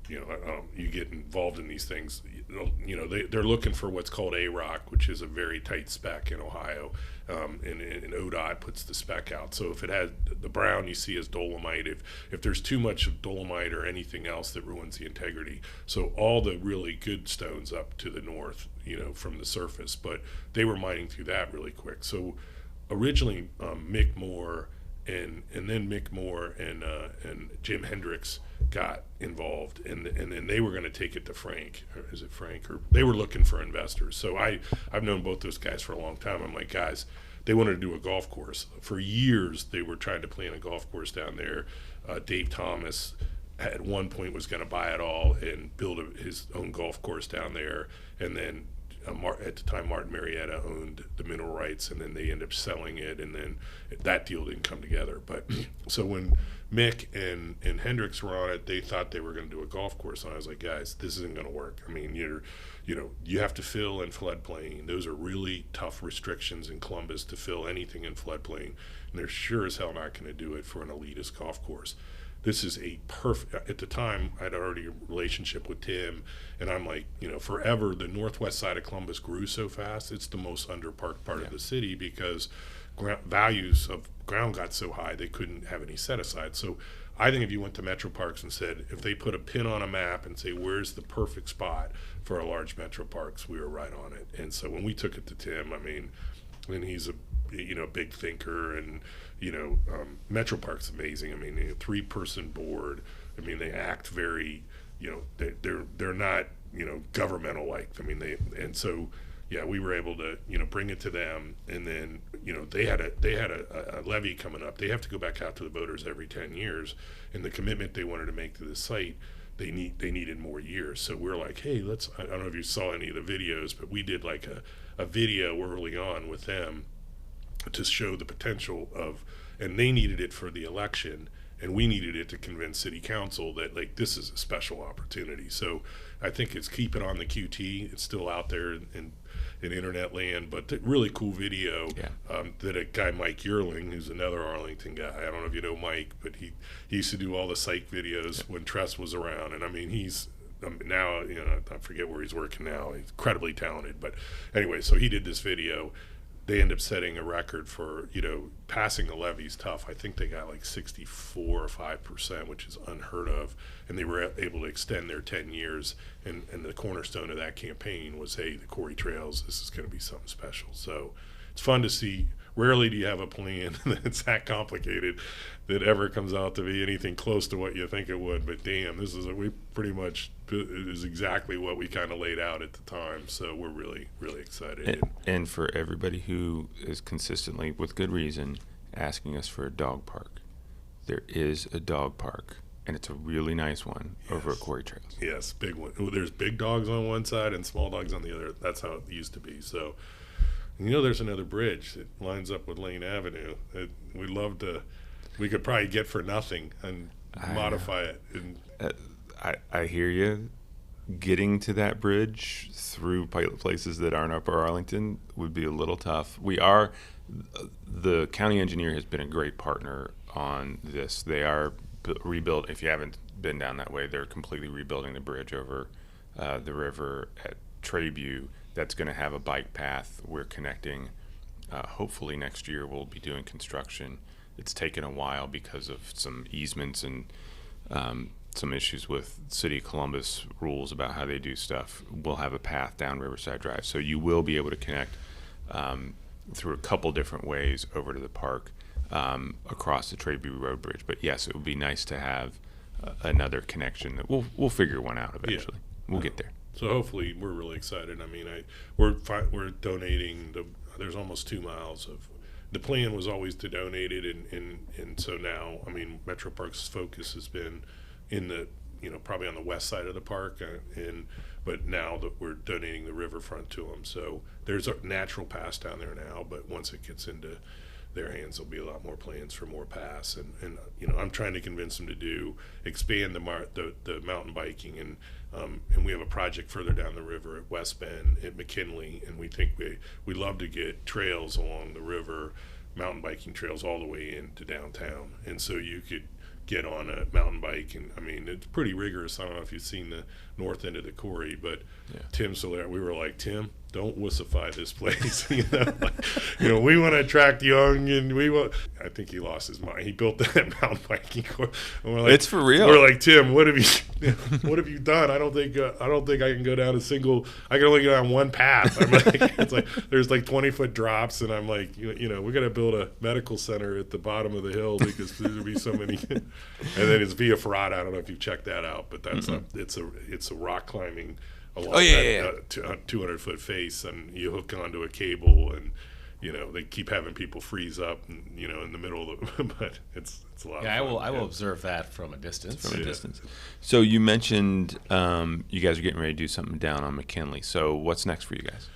you get involved in these things, they're looking for what's called A-Rock, which is a very tight spec in Ohio, and ODOT puts the spec out. So if it has the brown you see as dolomite, if there's too much of dolomite or anything else, that ruins the integrity. So all the really good stones up to the north, from the surface, but they were mining through that really quick. So originally Mick Moore and then Mick Moore and Jim Hendricks got involved, and then they were going to take it to Frank, or is it Frank, or they were looking for investors. So I've known both those guys for a long time. I'm like, guys, they wanted to do a golf course for years. They were trying to plan a golf course down there. Dave Thomas at one point was going to buy it all and build his own golf course down there, and then at the time Martin Marietta owned the mineral rights, and then they ended up selling it, and then that deal didn't come together. But so when Mick and Hendricks were on it, they thought they were going to do a golf course, and I was like, guys, this isn't going to work. I mean, you have to fill in floodplain. Those are really tough restrictions in Columbus to fill anything in floodplain, and they're sure as hell not going to do it for an elitist golf course. This is a perfect, at the time, I'd already a relationship with Tim, and I'm like, forever, the northwest side of Columbus grew so fast, it's the most underparked part of the city, because values of ground got so high, they couldn't have any set aside. So I think if you went to Metro Parks and said, if they put a pin on a map and say, where's the perfect spot for a large Metro Parks, we were right on it. And so when we took it to Tim, and he's a big thinker, and Metro Park's amazing. I mean, a 3-person board. I mean, they act very, they're not governmental like. I mean, we were able to bring it to them, and then they had a levy coming up. They have to go back out to the voters every 10 years, and the commitment they wanted to make to the site, they needed more years. So we're like, hey, I don't know if you saw any of the videos, but we did like a video early on with them to show the potential of, and they needed it for the election, and we needed it to convince city council that like this is a special opportunity. So I think it's keep it on the QT. It's still out there in internet land, but really cool video that a guy, Mike Yearling, who's another Arlington guy. I don't know if you know Mike, but he used to do all the psych videos when Tress was around, and I mean he's now I forget where he's working now. He's incredibly talented, but anyway, so he did this video. They end up setting a record for, passing the levy's tough. I think they got like 64 or 5%, which is unheard of. And they were able to extend their 10 years. And the cornerstone of that campaign was, hey, the Quarry Trails, this is going to be something special. So it's fun to see. Rarely do you have a plan that's that complicated that ever comes out to be anything close to what you think it would. But damn, this is is exactly what we kind of laid out at the time. So we're really, really excited. And for everybody who is consistently, with good reason, asking us for a dog park, there is a dog park, and it's a really nice one over at Quarry Trails. Yes, big one. There's big dogs on one side and small dogs on the other. That's how it used to be. So, there's another bridge that lines up with Lane Avenue. We could probably get for nothing and modify it. And I hear you. Getting to that bridge through places that aren't Upper Arlington would be a little tough. The county engineer has been a great partner on this. They are rebuild. If you haven't been down that way, they're completely rebuilding the bridge over the river at Trayview. That's going to have a bike path. We're connecting. Hopefully next year we'll be doing construction. It's taken a while because of some easements and some issues with City of Columbus rules about how they do stuff. We'll have a path down Riverside Drive. So you will be able to connect through a couple different ways over to the park across the Trayview Road Bridge. But yes, it would be nice to have another connection. That we'll figure one out eventually. We'll get there. So hopefully we're really excited. I mean, we're donating. There's almost 2 miles of. The plan was always to donate it, and so now, I mean, Metro Parks' focus has been in the probably on the west side of the park, but now that we're donating the riverfront to them, so there's a natural pass down there now. But once it gets into their hands, there'll be a lot more plans for more pass, and I'm trying to convince them to expand the mountain biking, and we have a project further down the river at West Bend at McKinley, and we think we'd love to get trails along the river, mountain biking trails all the way into downtown, and so you could get on a mountain bike. And I mean, it's pretty rigorous. I don't know if you've seen the north end of the quarry, but Tim Soler, we were like, Tim, don't wussify this place. We want to attract young, and I think he lost his mind. He built that mountain biking course. And we're like, it's for real. We're like, Tim, what have you done? I don't think I can go down I can only go down one path. I'm like, it's like there's like 20-foot drops, and I'm like, we're gonna build a medical center at the bottom of the hill because there'll be so many. And then it's Via Ferrata. I don't know if you've checked that out, but that's it's a rock climbing along 200-foot face, and you hook onto a cable, and they keep having people freeze up, and, in the middle of the. But it's a lot. Yeah, of fun. I will observe that from a distance. So you mentioned you guys are getting ready to do something down on McKinley. So what's next for you guys?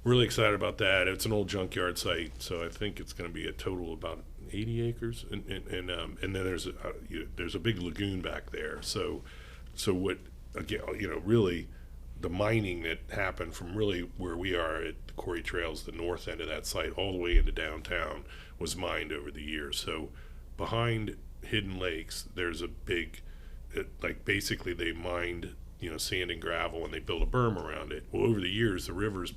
Really excited about that. It's an old junkyard site, so I think it's going to be a total about 80 acres, and then there's a big lagoon back there. So what again? Really, the mining that happened from really where we are at the Quarry Trails, the north end of that site, all the way into downtown, was mined over the years. So behind Hidden Lakes, there's a big, basically they mined, sand and gravel, and they built a berm around it. Well, over the years, the river's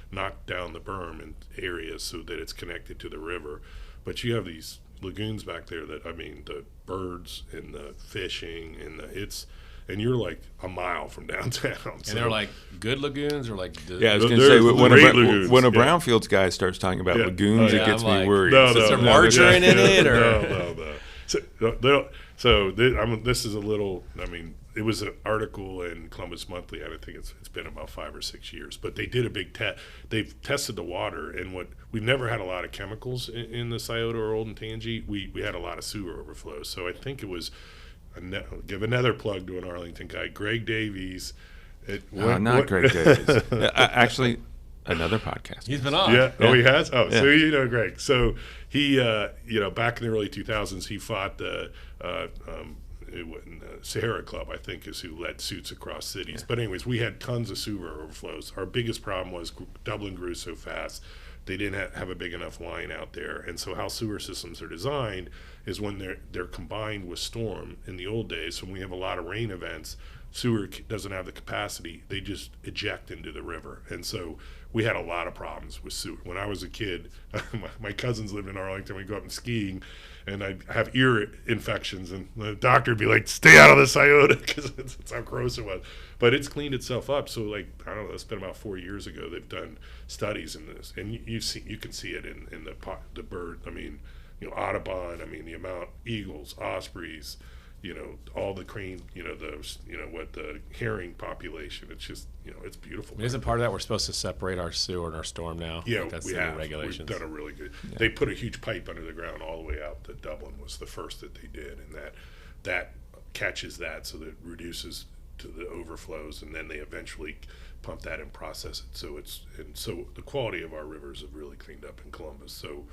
knocked down the berm in areas so that it's connected to the river. But you have these lagoons back there that, the birds and the fishing and you're like a mile from downtown. And they're like good lagoons or like I was going to say when a Brownfields guy starts talking about lagoons, it gets me worried. Is there margarine in it? Or? No. This is a little. It was an article in Columbus Monthly. I think it's been about 5 or 6 years. But they did a big test. They've tested the water, and we've never had a lot of chemicals in the Scioto or Old and Tangi. We had a lot of sewer overflow. So I think it was. Give another plug to an Arlington guy, Greg Davies. Greg Davies. Actually, another podcast. He's been on. Yeah. Oh, he has? Oh, yeah. So Greg. So he, back in the early 2000s, he fought the Sahara Club, I think, is who led suits across cities. Yeah. But anyways, we had tons of sewer overflows. Our biggest problem was Dublin grew so fast. They didn't have a big enough line out there. And so how sewer systems are designed is when they're combined with storm in the old days. So when we have a lot of rain events, sewer doesn't have the capacity. They just eject into the river. And so we had a lot of problems with sewer. When I was a kid, my cousins lived in Arlington. We'd go up and skiing, and I'd have ear infections. And the doctor would be like, stay out of the Scioto, because that's how gross it was. But it's cleaned itself up. So, I don't know, it's been about 4 years ago. They've done studies in this. And you can see it in the bird. Audubon, the amount, eagles, ospreys, all the crane, the herring population. It's just, it's beautiful. Isn't part of that we're supposed to separate our sewer and our storm now? Yeah, that's we the have. New regulations. We've done a really good. Yeah. They put a huge pipe under the ground all the way out to Dublin. Was the first that they did, and that catches that, so that it reduces to the overflows, and then they eventually pump that and process it. So the quality of our rivers have really cleaned up in Columbus. So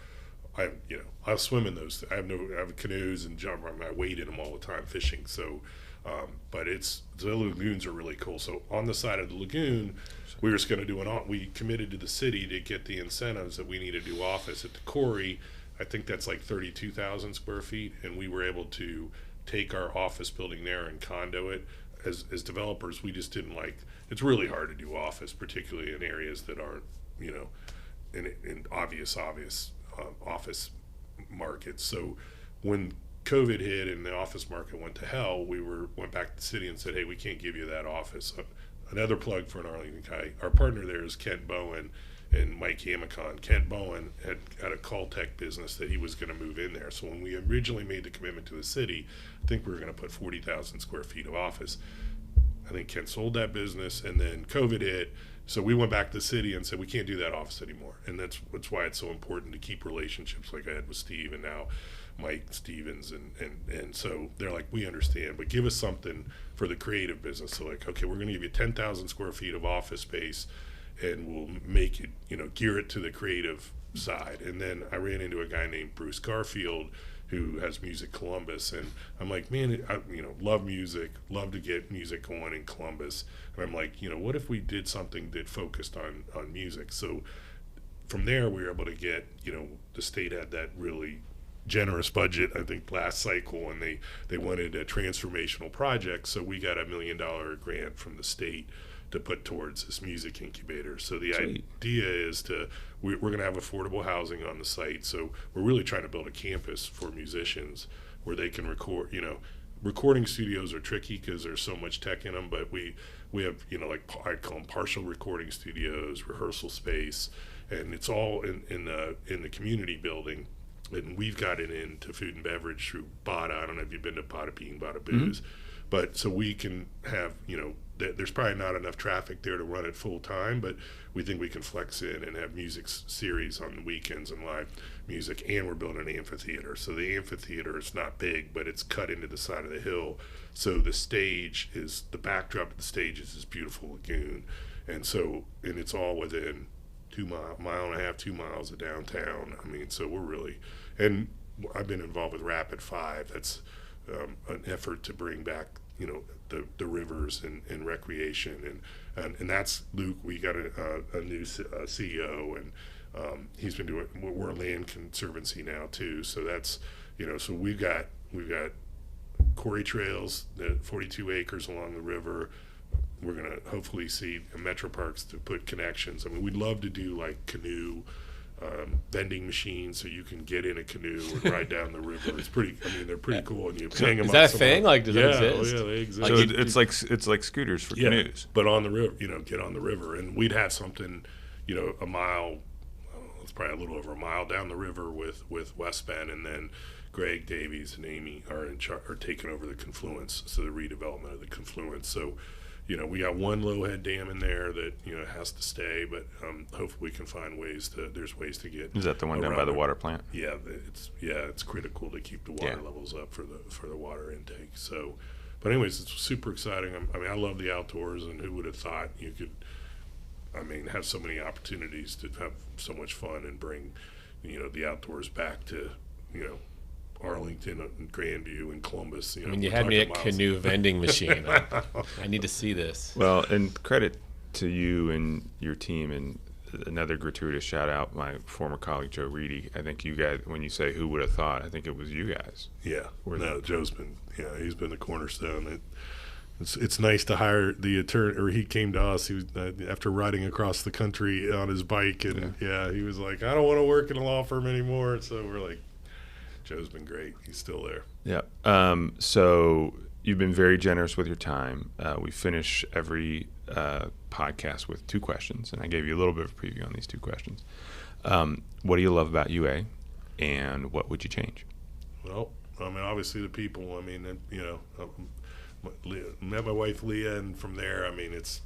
I'll swim in those. I have canoes and jump. I wade in them all the time fishing. So, but the lagoons are really cool. So on the side of the lagoon, we were just going to we committed to the city to get the incentives that we need to do office at the quarry. I think that's like 32,000 square feet, and we were able to take our office building there and condo it. As developers, we just didn't like. It's really hard to do office, particularly in areas that aren't, in obvious office markets. So when COVID hit and the office market went to hell, we went back to the city and said, hey, we can't give you that office. Another plug for an Arlington guy. Our partner there is Kent Bowen and Mike Yamacon. Kent Bowen had a Caltech business that he was going to move in there. So when we originally made the commitment to the city, I think we were going to put 40,000 square feet of office. I think Kent sold that business, and then COVID hit. So we went back to the city and said, we can't do that office anymore. And that's why it's so important to keep relationships like I had with Steve and now Mike Stevens. And so they're like, we understand, but give us something for the creative business. So okay, we're going to give you 10,000 square feet of office space, and we'll make it, gear it to the creative side. And then I ran into a guy named Bruce Garfield, who has Music Columbus, and I'm like, man, I love music, love to get music going in Columbus, and I'm like, what if we did something that focused on music? So from there, we were able to get, the state had that really generous budget, I think, last cycle, and they wanted a transformational project. So we got $1 million grant from the state to put towards this music incubator. So the Sweet. idea is we're going to have affordable housing on the site. So we're really trying to build a campus for musicians where they can record. Recording studios are tricky because there's so much tech in them, but we have, like I'd call them partial recording studios, rehearsal space, and it's all in the community building. And we've got it into food and beverage through Bada. I don't know if you've been to Bada Bean, Bada Booze, but so we can have, there's probably not enough traffic there to run it full time, but we think we can flex in and have music series on the weekends and live music, and we're building an amphitheater. So the amphitheater is not big, but it's cut into the side of the hill. So the backdrop of the stage is this beautiful lagoon, and it's all within 2 miles of downtown. I mean, so we're really, and I've been involved with Rapid 5. That's an effort to bring back, the rivers and recreation, and that's Luke. We got a new CEO, and he's been doing. We're a land conservancy now too, so that's So we've got quarry trails, 42 acres along the river. We're gonna hopefully see Metro Parks to put connections. I mean, we'd love to do like canoe. Vending machines, so you can get in a canoe and ride down the river. It's pretty. I mean, they're pretty cool, and you hang them. Is that a thing? Like, does it exist? Yeah, they exist. So it's like scooters for canoes, but on the river. Get on the river, and we'd have something, a mile. It's probably a little over a mile down the river with West Bend, and then Greg Davies and Amy are taking over the confluence, so the redevelopment of the confluence. So. We got one low-head dam in there that, has to stay, but hopefully we can find there's ways to get. Is that the one down by the water plant? Yeah, it's critical to keep the water levels up for the water intake. So, but anyways, it's super exciting. I love the outdoors, and who would have thought you could, have so many opportunities to have so much fun and bring, the outdoors back to, Arlington and Grandview and Columbus. You had me at canoe vending machine. I need to see this. Well, and credit to you and your team, and another gratuitous shout out, my former colleague Joe Reedy. I think you guys, when you say who would have thought, I think it was you guys. Yeah, Joe's been, he's been the cornerstone. It's nice to hire the attorney, or he came to us. He was after riding across the country on his bike, and he was like, I don't want to work in a law firm anymore. So we're like, Joe's been great. He's still there. Yeah. So you've been very generous with your time. We finish every podcast with 2 questions, and I gave you a little bit of a preview on these 2 questions. What do you love about UA, and what would you change? Well, obviously the people. Met my wife Leah, and from there, it's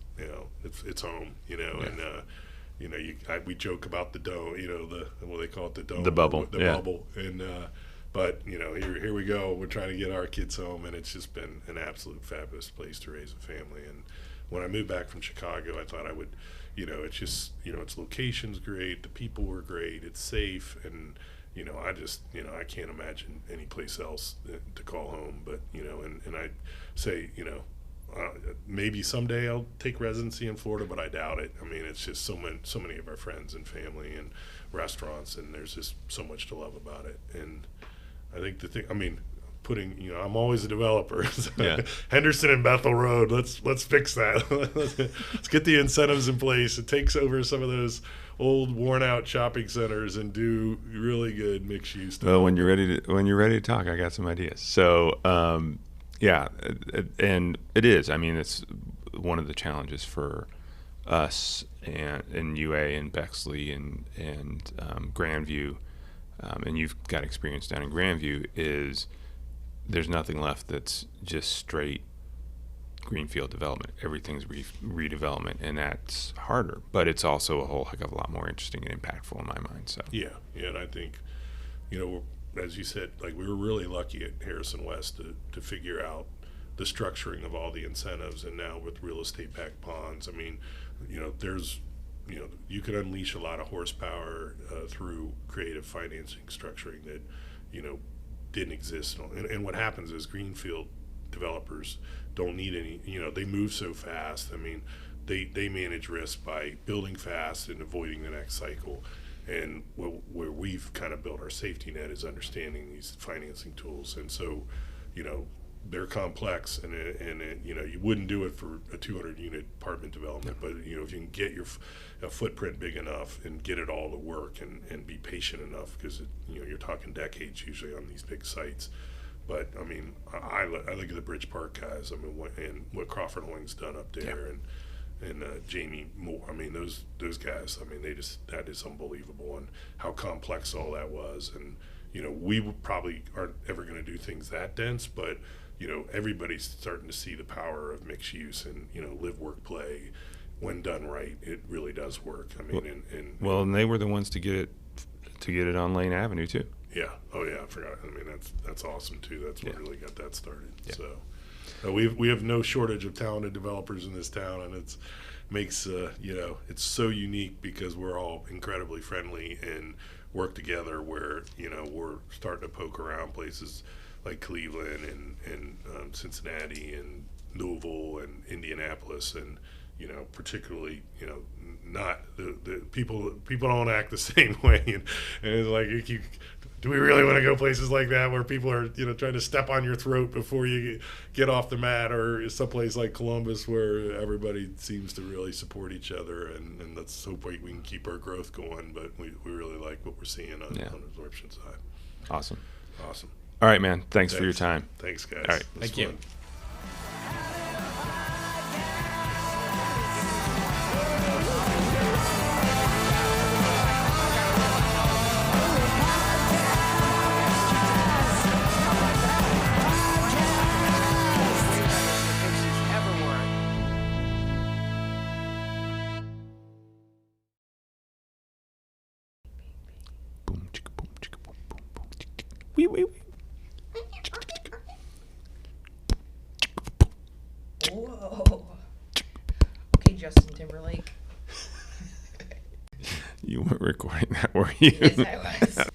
home. And we joke about the dome. What they call it, the dome, the bubble, bubble, and. But here we go. We're trying to get our kids home, and it's just been an absolute fabulous place to raise a family. And when I moved back from Chicago, I thought I would, it's just, its location's great, the people were great, it's safe, and I can't imagine any place else to call home. But and I say, maybe someday I'll take residency in Florida, but I doubt it. It's just so many of our friends and family and restaurants, and there's just so much to love about it. And I think the thing, I'm always a developer. So Henderson and Bethel Road, let's fix that. Let's get the incentives in place. It takes over some of those old, worn-out shopping centers and do really good mixed-use stuff. Well, when you're ready to talk, I got some ideas. So, and it is. It's one of the challenges for us and in UA and Bexley and Grandview. And you've got experience down in Grandview, is there's nothing left that's just straight greenfield development. Everything's redevelopment, and that's harder, but it's also a whole heck of a lot more interesting and impactful in my mind. So and I think, as you said, like we were really lucky at Harrison West to figure out the structuring of all the incentives, and now with real estate backed bonds, there's you could unleash a lot of horsepower through creative financing structuring that, didn't exist. And what happens is greenfield developers don't need any, they move so fast. They manage risk by building fast and avoiding the next cycle. And where we've kind of built our safety net is understanding these financing tools. And so, they're complex, and you wouldn't do it for a 200 unit apartment development, but if you can get a footprint big enough and get it all to work and be patient enough, because you're talking decades usually on these big sites. But I mean, I look at the Bridge Park guys. I mean, what Crawford Hoying's done up there, and Jamie Moore. I mean, those guys. I mean, that is unbelievable, and how complex all that was. And we probably aren't ever going to do things that dense, but everybody's starting to see the power of mixed use and live, work, play. When done right, it really does work. I mean, and they were the ones to get it on Lane Avenue too. Yeah. Oh yeah. I forgot. I mean, that's awesome too. That's what really got that started. Yeah. So we have no shortage of talented developers in this town, and it makes it's so unique because we're all incredibly friendly and work together. Where we're starting to poke around places like Cleveland and Cincinnati and Louisville and Indianapolis, and particularly not the people don't act the same way, and it's like do we really want to go places like that where people are trying to step on your throat before you get off the mat, or someplace like Columbus where everybody seems to really support each other, and let's hope we can keep our growth going. But we really like what we're seeing on the absorption side. Awesome. All right, man. Thanks for your time. Thanks, guys. All right. Thank you. Boom, chicka, boom, chicka, boom, boom, boom, chicka. Wee, wee, wee. Whoa. Okay, Justin Timberlake. You weren't recording that, were you? Yes, I was.